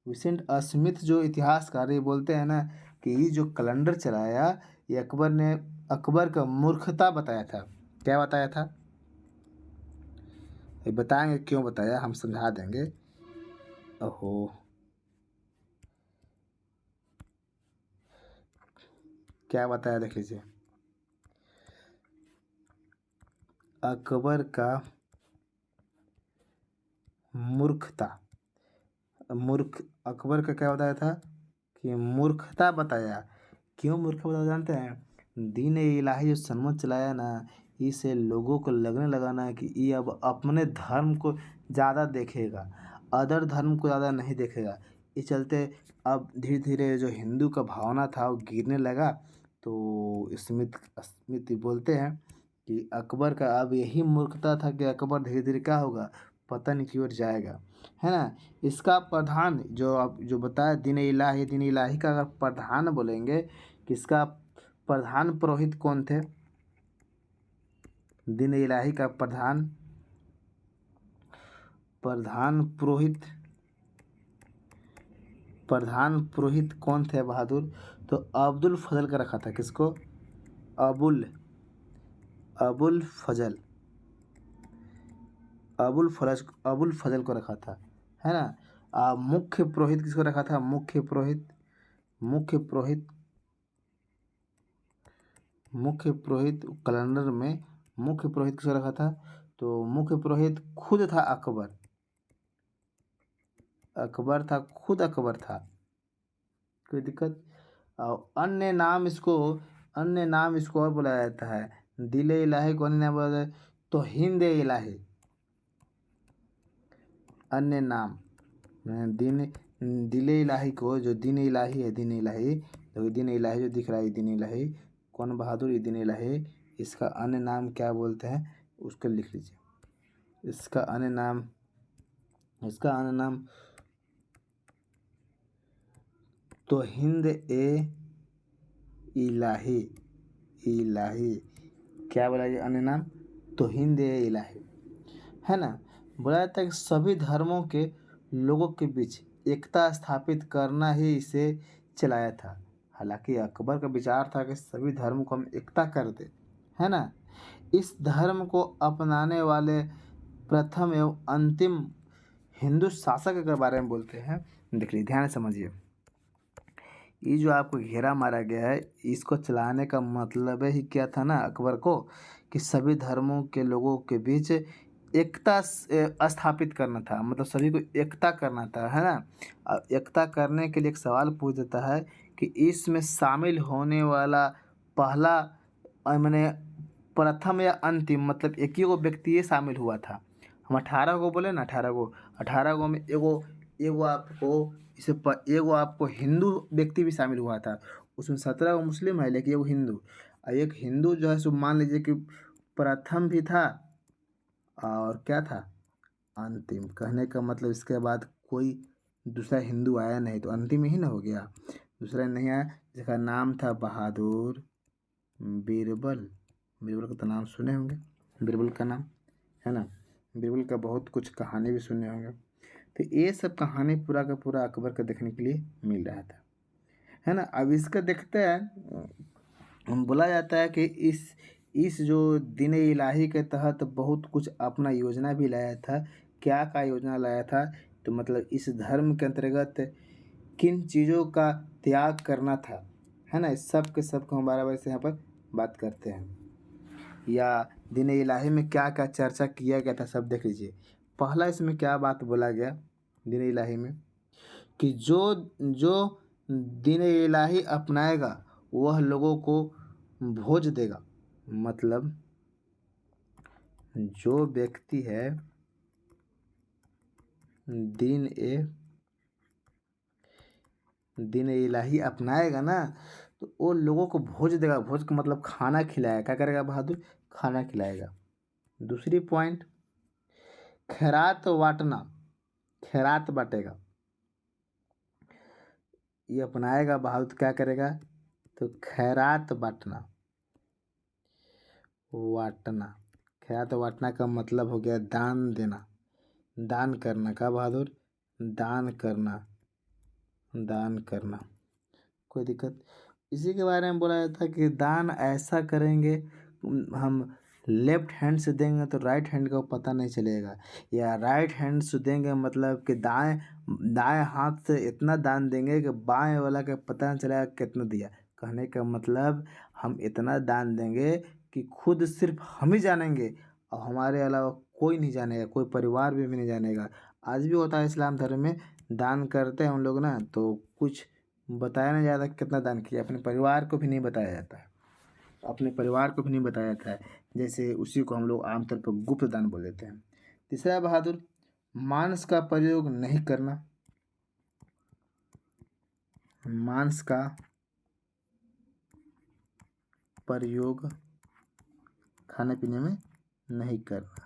A: विसेंट स्मिथ जो इतिहासकार, ये बोलते हैं ना कि ये जो कैलेंडर चलाया, ये अकबर का मूर्खता बताया था। क्या बताया था? ये बताएंगे क्यों बताया, हम समझा देंगे। ओहो, क्या बताया देख लीजिए। अकबर का अकबर का क्या बताया था? कि मूर्खता बताया। क्यों मूर्खता बताया जानते हैं? दीन इलाही जो सनमत चलाया ना, इसे लोगों को लगने लगा ना कि ये अब अपने धर्म को ज़्यादा देखेगा, अदर धर्म को ज़्यादा नहीं देखेगा। इस चलते अब धीरे धीरे जो हिंदू का भावना था वो गिरने लगा। तो स्मिथ बोलते हैं कि अकबर का अब यही मूर्खता था कि अकबर धीरे धीरे क्या होगा, पतन की ओर जाएगा, है ना। इसका प्रधान जो आप जो बताया दीन इलाही का अगर प्रधान बोलेंगे, किसका प्रधान पुरोहित कौन थे? दीन इलाही का प्रधान पुरोहित कौन थे बहादुर? तो अब्दुल फजल का रखा था। किसको? अबुल फजल अबुल फजल को रखा था, है ना। मुख्य पुरोहित किसको रखा था? मुख्य पुरोहित कैलेंडर में मुख्य पुरोहित किसको रखा था? तो मुख्य पुरोहित खुद था अकबर। अकबर था। कोई दिक्कत? और अन्य नाम इसको और बुलाया जाता है। दिल इलाही को अन्य नाम बोला जाता है तो हिंद इलाही। अन्य नाम दिल इलाही को, जो दीन इलाही है, दीन इलाही जो दिख रहा है, दीन इलाही कौन बहादुर? ये दीन इलाही। इसका अन्य नाम क्या बोलते हैं उसको लिख लीजिए। इसका अन्य नाम तो हिंद इलाही क्या बोला ये अन्य नाम? तो हिंद इलाही, है ना। बोला जाता है कि सभी धर्मों के लोगों के बीच एकता स्थापित करना ही इसे चलाया था। हालांकि अकबर का विचार था कि सभी धर्मों को हम एकता कर दे, है ना। इस धर्म को अपनाने वाले प्रथम एवं अंतिम हिंदू शासक के बारे में बोलते हैं। देखिए ध्यान से समझिए, ये जो आपको घेरा मारा गया है, इसको चलाने का मतलब ही क्या था ना अकबर को, कि सभी धर्मों के लोगों के बीच एकता स्थापित करना था, मतलब सभी को एकता करना था, है ना। एकता करने के लिए एक सवाल पूछ देता है कि इसमें शामिल होने वाला पहला मैंने प्रथम या अंतिम, मतलब एक ही वो व्यक्ति ये शामिल हुआ था। हम 18 को बोले ना, 18 को में एगो आपको एगो आपको हिंदू व्यक्ति भी शामिल हुआ था। उसमें 17 वो मुस्लिम है, लेकिन एगो हिंदू, और एक हिंदू जो है सो मान लीजिए कि प्रथम भी था और क्या था, अंतिम। कहने का मतलब इसके बाद कोई दूसरा हिंदू आया नहीं, तो अंतिम ही ना हो गया, दूसरा नहीं आया। जिसका नाम था बहादुर बीरबल का तो नाम सुने होंगे, बीरबल का नाम, है ना। बीरबल का बहुत कुछ कहानी भी सुने होंगे। तो ये सब कहानी पूरा का पूरा अकबर का देखने के लिए मिल रहा था, है ना। अब इसका देखते हैं, हम बोला जाता है कि इस जो दीन इलाही के तहत बहुत कुछ अपना योजना भी लाया था। क्या योजना लाया था, तो मतलब इस धर्म के अंतर्गत किन चीज़ों का त्याग करना था, है ना। इस सब के सब को हम बारह से यहाँ पर बात करते हैं, या दीन इलाही में क्या क्या चर्चा किया गया था सब देख लीजिए। पहला इसमें क्या बात बोला गया दीन इलाही में, कि जो जो दीन इलाही अपनाएगा वह लोगों को भोज देगा। मतलब जो व्यक्ति है दीन इलाही अपनाएगा ना, तो वो लोगों को भोज देगा। भोज का मतलब खाना खिलाएगा। क्या करेगा बहादुर? खाना खिलाएगा। दूसरी पॉइंट, खैरात बांटना, खैरात बांटेगा। ये अपनाएगा बहादुर, क्या करेगा? तो खैरात बांटना। खैरात बांटना का मतलब हो गया दान देना, दान करना। का बहादुर? दान करना। कोई दिक्कत? इसी के बारे में बोला जाता है कि दान ऐसा करेंगे, हम लेफ्ट हैंड से देंगे तो राइट हैंड का पता नहीं चलेगा, या राइट हैंड से देंगे मतलब कि दाएं हाथ से इतना दान देंगे कि बाएं वाला का पता नहीं चलेगा कितना दिया। कहने का मतलब हम इतना दान देंगे कि खुद सिर्फ हम ही जानेंगे और हमारे अलावा कोई नहीं जानेगा, कोई परिवार भी नहीं जानेगा। आज भी होता है इस्लाम धर्म में, दान करते हैं उन लोग ना, तो कुछ बताया नहीं जाता कितना दान किया, अपने परिवार को भी नहीं बताया जाता है, अपने परिवार को भी नहीं बताया जाता है। जैसे उसी को हम लोग आमतौर पर गुप्त दान बोल देते हैं। तीसरा बहादुर, मांस का प्रयोग नहीं करना। मांस का प्रयोग खाने पीने में नहीं करना।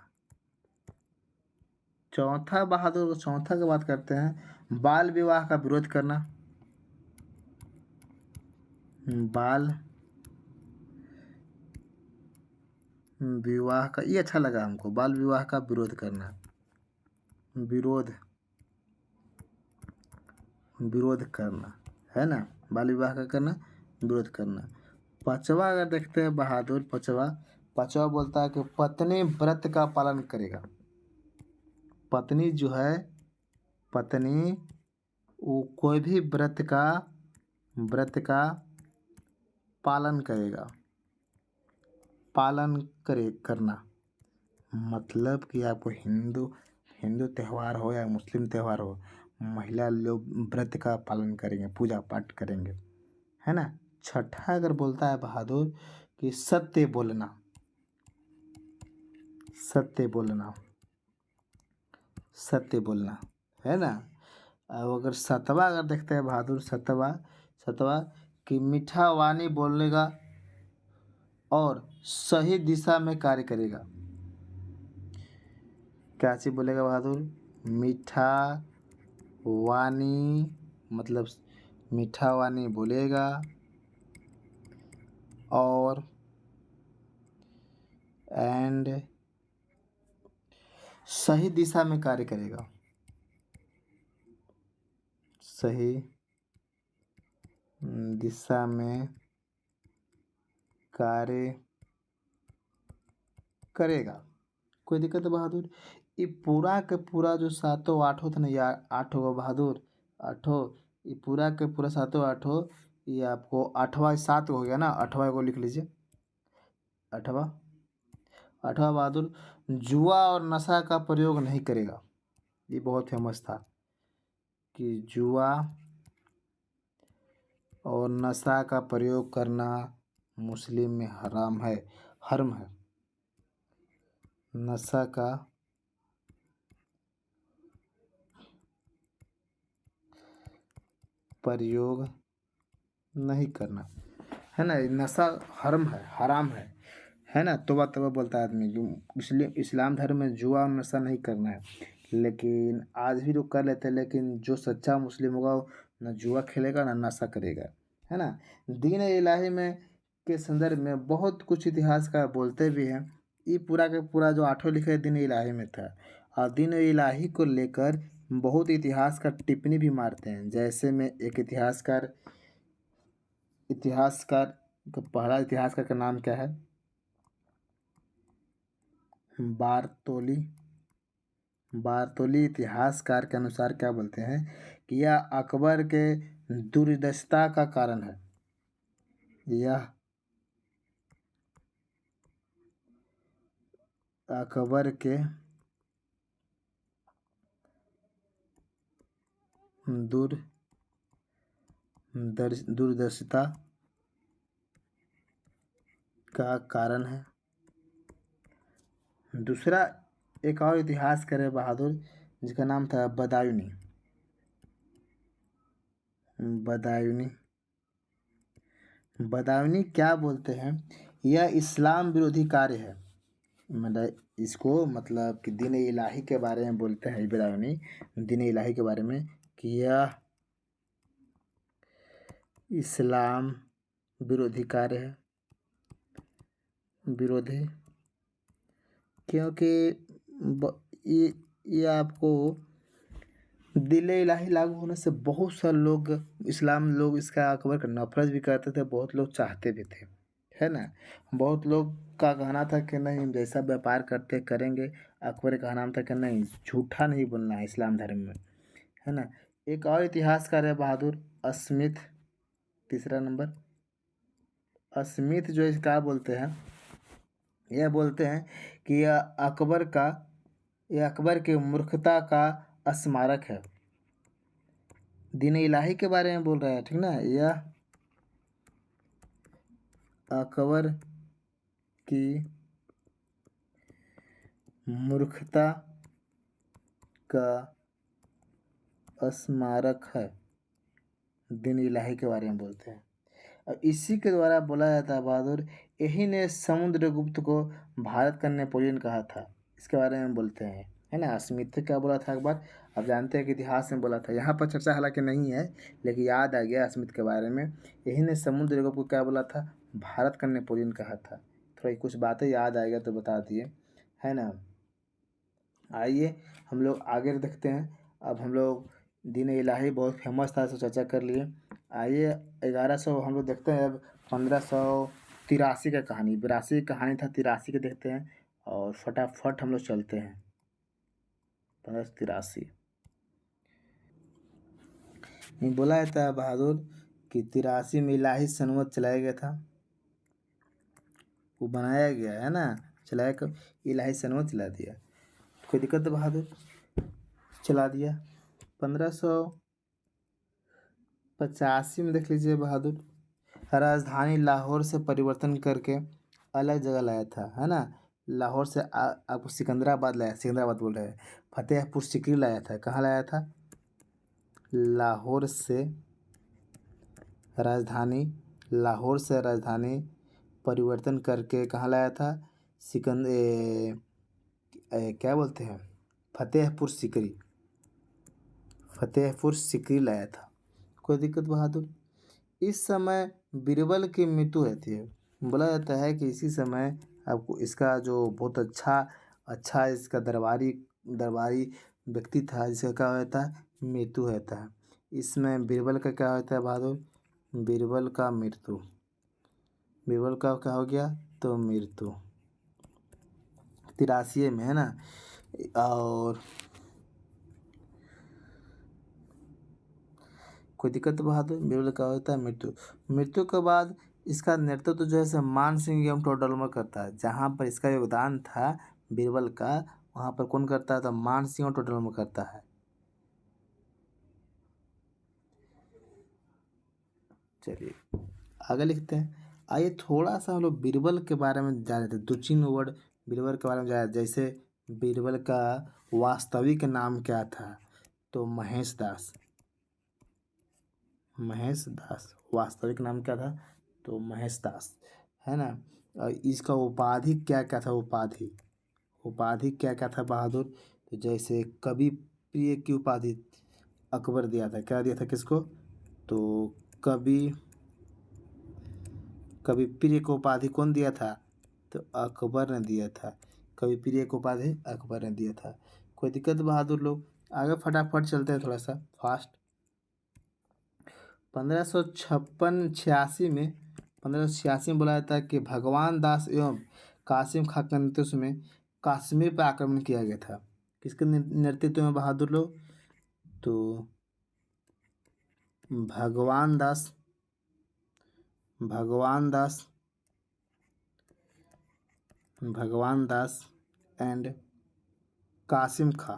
A: चौथा बहादुर, चौथा की बात करते हैं, बाल विवाह का विरोध करना। बाल विवाह का, ये अच्छा लगा हमको, बाल विवाह का विरोध करना। विरोध करना, है ना। बाल विवाह का करना, विरोध करना। पांचवा अगर देखते हैं बहादुर, पांचवा बोलता है कि पत्नी व्रत का पालन करेगा। पत्नी जो है, पत्नी वो कोई भी व्रत का पालन करेगा। करना मतलब कि आपको हिंदू त्यौहार हो या मुस्लिम त्यौहार हो, महिला लोग व्रत का पालन करेंगे, पूजा पाठ करेंगे, है ना। छठा अगर बोलता है बहादुर कि सत्य बोलना। सत्य बोलना, है ना। अब अगर सतवा अगर देखते हैं बहादुर, सतवा कि मीठा वाणी बोलेगा और सही दिशा में कार्य करेगा। क्या चीज बोलेगा बहादुर? मीठा वाणी, मतलब मीठा वाणी बोलेगा और सही दिशा में कार्य करेगा। सही दिशा में कार्य करेगा। कोई दिक्कत है बहादुर? ये पूरा के पूरा जो सातों आठों था ना, या आठों बहादुर, आठों, ये पूरा के पूरा सातों आठों, ये आपको आठवां सात हो गया ना, आठवां को लिख लीजिए। आठवां बहादुर, जुआ और नशा का प्रयोग नहीं करेगा। ये बहुत फेमस था कि जुआ और नशा का प्रयोग करना मुस्लिम में हराम है, हर्म है। नशा का प्रयोग नहीं करना, है ना। नशा हर्म है, हराम है ना। तौबा बोलता है आदमी, जो इस्लाम धर्म में जुआ और नशा नहीं करना है। लेकिन आज भी लोग कर लेते हैं, लेकिन जो सच्चा मुस्लिम होगा वो ना जुआ खेलेगा ना नशा करेगा, है ना। दीन इलाही में के संदर्भ में बहुत कुछ इतिहासकार बोलते भी हैं। ये पूरा का पूरा जो आठों लिखे दीन इलाही में था, और दीन इलाही को लेकर बहुत इतिहास का टिप्पणी भी मारते हैं। जैसे में एक इतिहासकार इतिहासकार का पहला इतिहासकार का नाम क्या है? बारतोली। बारतोली इतिहासकार के अनुसार क्या बोलते हैं कि यह अकबर के दुर्दशा का कारण है। यह अकबर के दुर्दशा का कारण है। दूसरा एक और इतिहासकार है बहादुर, जिसका नाम था बदायूनी। बदायूनी बदायूनी क्या बोलते हैं? यह इस्लाम विरोधी कार्य है। मतलब इसको मतलब कि दीन इलाही के बारे में बोलते हैं बदायूनी, दीन इलाही के बारे में कि यह इस्लाम विरोधी कार्य है। विरोधी क्योंकि ये आपको दिल इलाही लागू होने से बहुत सारे लोग इस्लाम लोग इसका अकबर का नफरत भी करते थे, बहुत लोग चाहते भी थे, है ना। बहुत लोग का कहना था कि नहीं, जैसा व्यापार करते करेंगे। अकबर का नाम था कि नहीं, झूठा नहीं बोलना है इस्लाम धर्म में, है ना। एक और इतिहासकार है बहादुर, स्मिथ। तीसरा नंबर स्मिथ जो इसका बोलते हैं, यह बोलते हैं कि यह अकबर के मूर्खता का स्मारक है। दीन इलाही के बारे में बोल रहा है, ठीक ना। यह अकबर की मूर्खता का स्मारक है, दीन इलाही के बारे में बोलते हैं। और इसी के द्वारा बोला जाता है बहादुर, यही ने समुद्रगुप्त को भारत का नेपोलियन कहा था। इसके बारे में बोलते हैं, है ना। स्मिथ क्या बोला था एक बार, अब जानते हैं कि इतिहास में बोला था। यहाँ पर चर्चा हालांकि नहीं है, लेकिन याद आ गया स्मिथ के बारे में। यही ने समुद्रगुप्त को क्या बोला था? भारत का नेपोलियन कहा था। थोड़ी कुछ बातें याद आ गया तो बता दिए, है ना। आइए हम लोग आगे देखते हैं। अब हम लोग दीन इलाही बहुत फेमस था, तो चर्चा कर लिए। आइए 1100 हम लोग देखते हैं। अब 1583 का कहानी, 82 की कहानी था, 83 के देखते हैं। और फटाफट हम लोग चलते हैं। 1583 बोला जाता है बहादुर कि 83 में इलाही सनमत चलाया गया था। वो बनाया गया है ना, चलाया कब? इलाही सनमत चला दिया। कोई दिक्कत है बहादुर? चला दिया। 1585 में देख लीजिए बहादुर, राजधानी लाहौर से परिवर्तन करके अलग जगह लाया था, है ना। लाहौर से आपको सिकंदराबाद लाया, सिकंदराबाद बोल रहे हैं, फतेहपुर सिकरी लाया था। कहाँ लाया था? लाहौर से राजधानी परिवर्तन करके कहाँ लाया था? क्या बोलते हैं, फतेहपुर सिकरी लाया था। कोई दिक्कत बहादुर? इस समय बीरबल की मृत्यु रहती है। बोला जाता है कि इसी समय आपको इसका जो बहुत अच्छा इसका दरबारी व्यक्ति था, जिसका क्या होता है? मृत्यु होता है। इसमें बीरबल का क्या होता है बहादुर? बीरबल का क्या हो गया? तो मृत्यु 83 में, है ना। और कोई दिक्कत बहादुर? बीरबल का होता है मृत्यु के बाद इसका नेतृत्व जो है सो मान सिंह एवं टोडरमल करता है। जहाँ पर इसका योगदान था बीरबल का, वहाँ पर कौन करता है? तो मान सिंह और टोडरमल करता है। चलिए आगे लिखते हैं। आइए थोड़ा सा हम लोग बीरबल के बारे में जान लेते हैं। 2-3 वर्ड बीरबल के बारे में जान। जैसे बीरबल का वास्तविक नाम क्या था? तो महेश दास। वास्तविक नाम क्या था? तो महेश दास, है ना। और इसका उपाधि क्या क्या था? उपाधि क्या क्या था बहादुर? तो जैसे कवि प्रिय की उपाधि अकबर दिया था। क्या दिया था किसको? तो कवि प्रिय को उपाधि कौन दिया था? तो अकबर ने दिया था। कवि प्रिय को उपाधि अकबर ने दिया था। कोई दिक्कत बहादुर लोग? आगे फटाफट चलते हैं थोड़ा सा फास्ट। 1556 में बोला जाता है कि भगवान दास एवं कासिम खां के नेतृत्व में कश्मीर पर आक्रमण किया गया था। किसके नेतृत्व में बहादुर लोग? तो भगवान दास एंड कासिम खां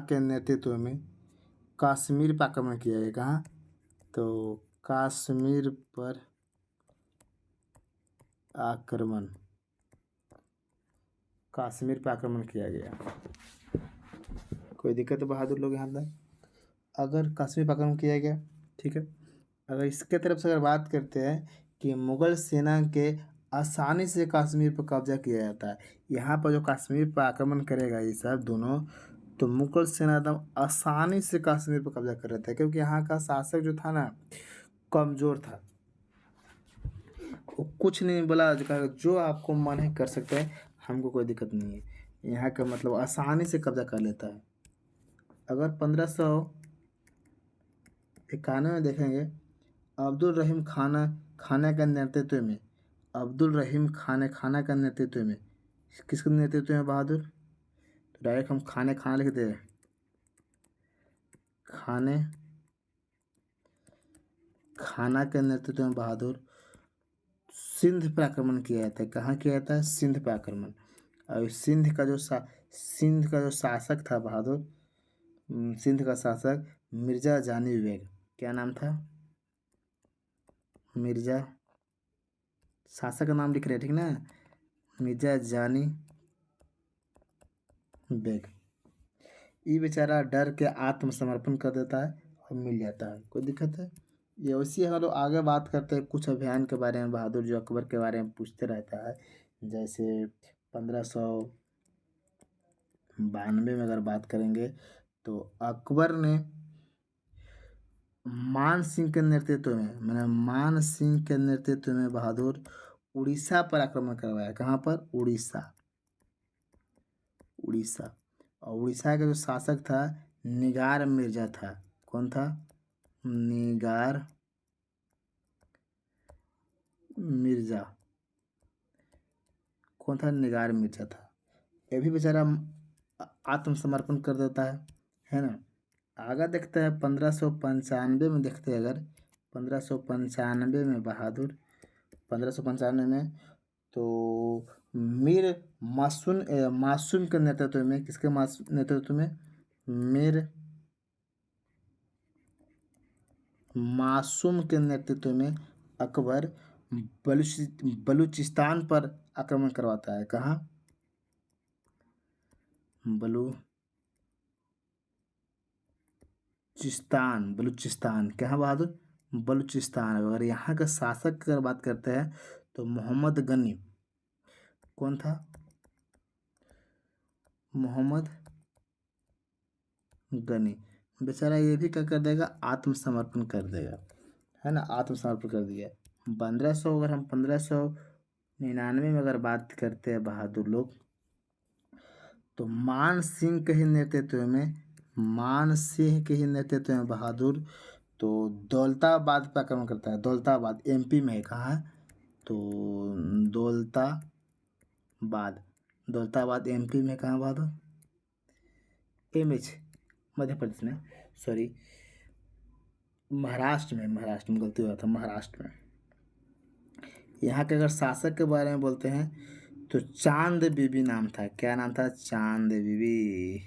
A: के नेतृत्व में कश्मीर पर आक्रमण किया गया। कहाँ? तो कश्मीर पर आक्रमण किया गया। कोई दिक्कत है बहादुर लोग यहाँ पर? अगर कश्मीर पर आक्रमण किया गया, ठीक है। अगर इसके तरफ से अगर बात करते हैं कि मुगल सेना के आसानी से कश्मीर पर कब्जा किया जाता है, यहाँ पर जो कश्मीर पर आक्रमण करेगा ये सब दोनों, तो मुगल सेना एकदम आसानी से कश्मीर पर कब्जा कर रहा था, क्योंकि यहाँ का शासक जो था ना कमज़ोर था। वो कुछ नहीं बोला, जो आपको मन है कर सकते हैं, हमको कोई दिक्कत नहीं है। यहाँ का मतलब आसानी से कब्जा कर लेता है। अगर 1591 में देखेंगे, अब्दुल रहीम खाना के नेतृत्व में किसके नेतृत्व में बहादुर? तो डायरेक्ट हम खाना लिख दे। खाना के नेतृत्व में बहादुर सिंध पर आक्रमण किया जाता है। कहाँ किया जाता है? सिंध पर आक्रमण। और सिंध का जो शासक था बहादुर, सिंध का शासक मिर्जा जानी बेग। क्या नाम था? मिर्जा, शासक का नाम लिख रहे हैं, ठीक ना? मिर्जा जानी बेग। ये बेचारा डर के आत्मसमर्पण कर देता है और मिल जाता है। कोई दिक्कत है? ये वैसे हम लोग आगे बात करते हैं कुछ अभियान के बारे में, बहादुर जो अकबर के बारे में पूछते रहता है। जैसे 1592 में अगर बात करेंगे तो अकबर ने मान सिंह के नेतृत्व में बहादुर उड़ीसा पर आक्रमण करवाया। कहाँ पर? उड़ीसा। और उड़ीसा का जो शासक था निगार मिर्जा था। कौन था? निगार मिर्जा। कौन था? निगार मिर्जा था। ये भी बेचारा आत्मसमर्पण कर देता है ना। आगे देखते हैं 1595 में। देखते हैं अगर 1595 में बहादुर 1595 में तो मीर मासूम के नेतृत्व में, किसके नेतृत्व में? मीर मासूम के नेतृत्व में अकबर बलूचिस्तान पर आक्रमण करवाता है। कहाँ? बलूचिस्तान। कहाँ बहादुर? बलूचिस्तान। अगर यहाँ का शासक की अगर बात करते हैं तो मोहम्मद गनी। कौन था? मोहम्मद गनी। बेचारा ये भी क्या कर देगा? आत्मसमर्पण कर देगा, है ना। आत्मसमर्पण कर दिया। 1599 में अगर बात करते हैं बहादुर लोग, तो मान सिंह के ही नेतृत्व में बहादुर तो दौलताबाद पर आक्रमण करता है। दौलताबाद MP में है। कहाँ है? तो दौलताबाद MP में। कहाँ बहादुर? MH मध्य प्रदेश में, सॉरी महाराष्ट्र में गलती हुआ था, महाराष्ट्र में। यहाँ के अगर शासक के बारे में बोलते हैं तो चांद बीबी नाम था। क्या नाम था? चांद बीबी।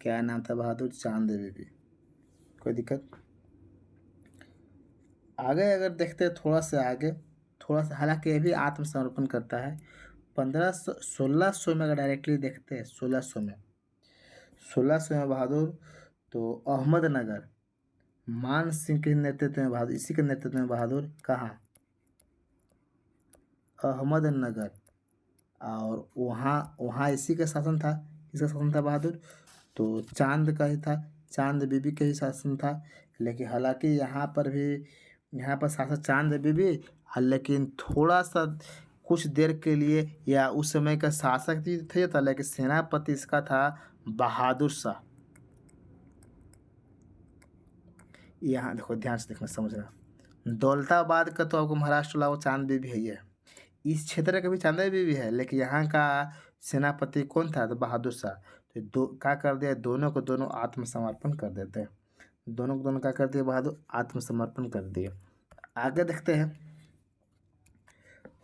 A: क्या नाम था बहादुर? चांद बीबी। कोई दिक्कत? आगे अगर देखते हैं थोड़ा सा हालांकि ये भी आत्मसमर्पण करता है। 1600 में अगर डायरेक्टली देखते हैं 1600 में बहादुर तो अहमदनगर मान सिंह के नेतृत्व में बहादुर, इसी के नेतृत्व में बहादुर। कहाँ? अहमदनगर। और वहाँ इसी का शासन था। किसका शासन था बहादुर? तो चांद का ही था, चांद बीबी का ही शासन था। लेकिन हालांकि यहाँ पर शासक चांद बीबी, लेकिन थोड़ा सा कुछ देर के लिए या उस समय का शासक भी थे था, लेकिन सेनापति इसका था बहादुर शाह। यहाँ देखो ध्यान से देखना समझना, दौलताबाद का तो आपको महाराष्ट्र वाला वो चांद बीबी है, ये इस क्षेत्र का भी चांद बीबी है, लेकिन यहाँ का सेनापति कौन था? तो बहादुर शाह। तो दो क्या कर दिया, दोनों को दोनों आत्मसमर्पण कर देते हैं, दोनों को दोनों क्या कर दिए, बहादुर आत्मसमर्पण कर दिए। आगे देखते हैं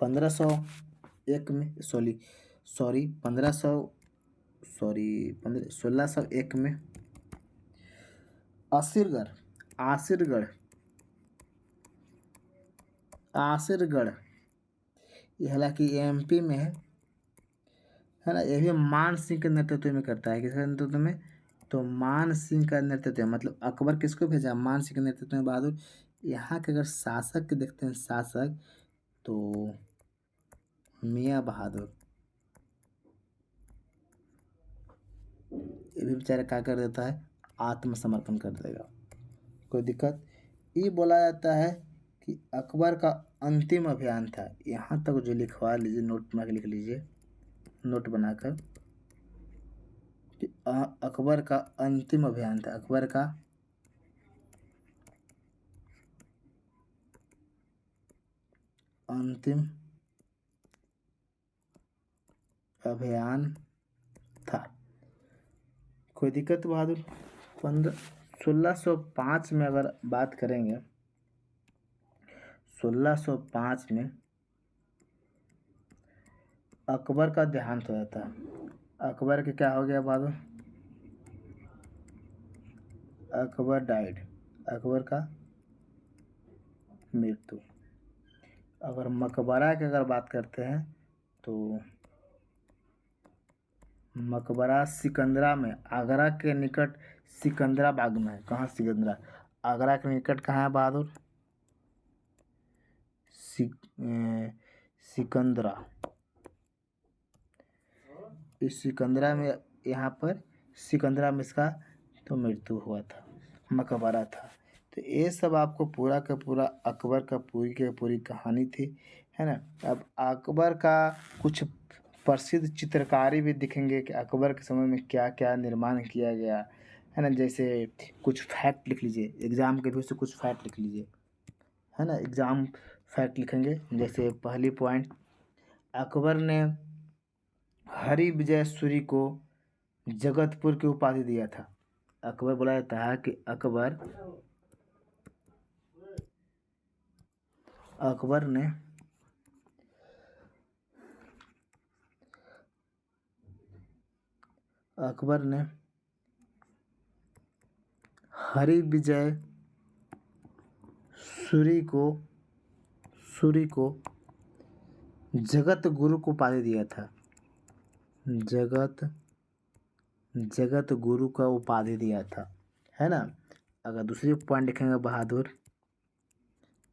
A: 1501 में 1601 में आसिरगढ़ ये हालांकि एमपी में है ना। ये भी मान सिंह के नेतृत्व में करता है, किसके नेतृत्व में? तो मान सिंह का नेतृत्व, मतलब अकबर किसको भेजा? मान सिंह के नेतृत्व में बहादुर। यहाँ के अगर शासक के देखते हैं, शासक तो मियाँ बहादुर, ये भी बेचारा क्या कर देता है? आत्मसमर्पण कर देगा, कोई दिक्कत। ये बोला जाता है कि अकबर का अंतिम अभियान था। यहाँ तक जो लिखवा लीजिए, नोट बना के लिख लीजिए, नोट बनाकर कि अकबर का अंतिम अभियान था। अकबर का अंतिम अभियान था, कोई दिक्कत बहादुर। 1605 में अगर बात करेंगे, 1605 में अकबर का देहांत हो जाता है। अकबर के क्या हो गया बहादुर? अकबर डाइड, अकबर का मृत्यु। अगर मकबरा की अगर बात करते हैं तो मकबरा सिकंदरा में, आगरा के निकट सिकंदरा बाग में है। कहाँ? सिकंदरा, आगरा के निकट कहाँ है बहादुर? सिकंदरा। इस सिकंदरा में, यहाँ पर सिकंदरा में इसका तो मृत्यु हुआ था, मकबरा था। तो ये सब आपको पूरा का पूरा अकबर का पूरी की पूरी कहानी थी, है ना। अब अकबर का कुछ प्रसिद्ध चित्रकारी भी दिखेंगे कि अकबर के समय में क्या क्या निर्माण किया गया, है ना। जैसे कुछ फैक्ट लिख लीजिए, एग्जाम के भी से कुछ फैक्ट लिख लीजिए, है ना। एग्जाम फैक्ट लिखेंगे, जैसे पहली पॉइंट, अकबर ने हरि विजय सूरी को जगतपुर की उपाधि दिया था। अकबर बोला जाता है कि अकबर ने हरि विजय सूरी को जगत गुरु को उपाधि दिया था। जगत गुरु का उपाधि दिया था, है ना। अगर दूसरी पॉइंट लिखेंगे बहादुर,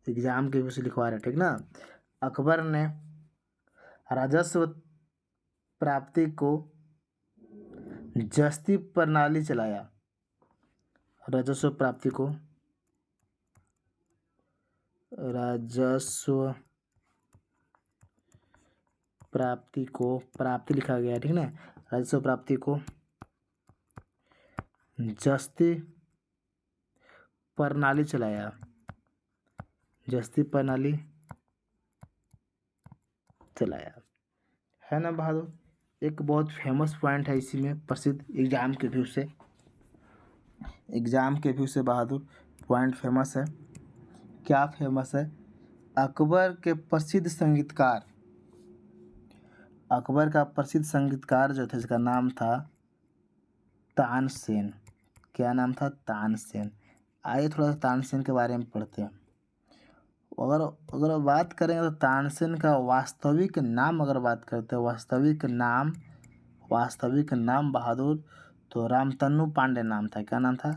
A: एग्जाम के भी लिखवा रहे, ठीक ना। अकबर ने राजस्व प्राप्ति को जस्ती प्रणाली चलाया। राजस्व प्राप्ति को प्राप्ति लिखा गया, ठीक ना। राजस्व प्राप्ति को जस्ती प्रणाली चलाया, है ना बहादुर। एक बहुत फेमस पॉइंट है इसी में, प्रसिद्ध एग्जाम के व्यू से बहादुर पॉइंट फेमस है। क्या फेमस है? अकबर का प्रसिद्ध संगीतकार जो थे, इसका नाम था तानसेन। क्या नाम था? तानसेन। आइए थोड़ा सा तानसेन के बारे में पढ़ते हैं। अगर बात करें तो तानसेन का वास्तविक नाम अगर बात करते हैं, वास्तविक नाम बहादुर तो रामतनु पांडे नाम था। क्या नाम था?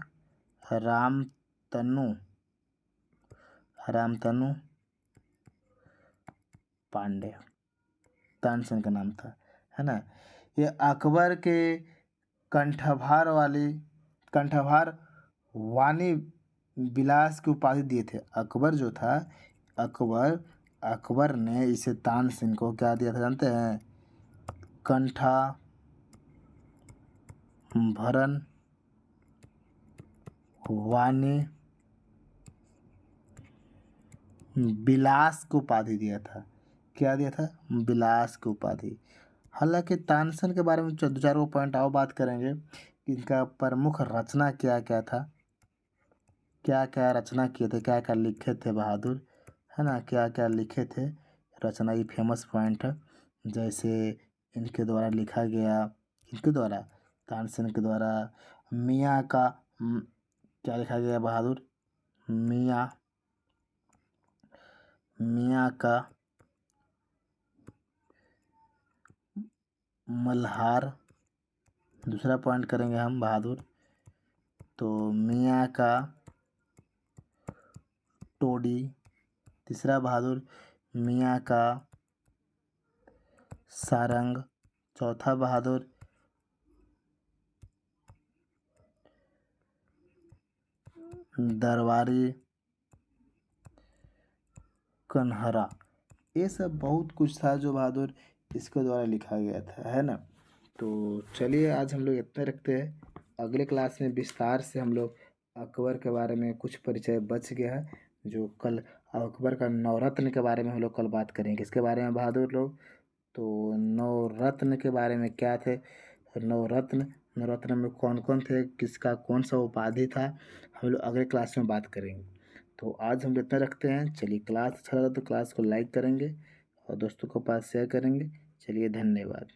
A: रामतनु पांडे तानसेन का नाम था, है ना। ये अकबर के कंठभार वाणी विलास की उपाधि दिए थे। अकबर जो था, अकबर अकबर ने इसे तानसेन को क्या दिया था जानते हैं? कंठा भरण वाणी बिलास को उपाधि दिया था। क्या दिया था? बिलास को उपाधि। हालांकि तानसेन के बारे में दो चार वो पॉइंट और बात करेंगे कि इनका प्रमुख रचना क्या क्या था, क्या क्या रचना किए थे, क्या क्या लिखे थे बहादुर, है ना, क्या क्या लिखे थे रचना, ये फेमस पॉइंट है। जैसे इनके द्वारा लिखा गया, इनके द्वारा, तानसेन के द्वारा मियाँ का क्या लिखा गया बहादुर? मियाँ मियाँ का मल्हार। दूसरा पॉइंट करेंगे हम बहादुर, तो मियाँ का टोडी। तीसरा बहादुर मियाँ का सारंग। चौथा बहादुर दरबारी कन्हरा। ये सब बहुत कुछ था जो बहादुर इसके द्वारा लिखा गया था, है ना। तो चलिए आज हम लोग इतना रखते हैं, अगले क्लास में विस्तार से हम लोग अकबर के बारे में कुछ परिचय बच गया है, जो कल अकबर का नवरत्न के बारे में हम लोग कल बात करेंगे। किसके बारे में बहादुर लोग? तो नवरत्न के बारे में क्या थे नवरत्न, नवरत्न में कौन कौन थे, किसका कौन सा उपाधि था, हम लोग अगले क्लास में बात करेंगे। तो आज हम इतना रखते हैं। चलिए क्लास अच्छा लगा तो क्लास को लाइक करेंगे और दोस्तों के पास शेयर करेंगे। चलिए धन्यवाद।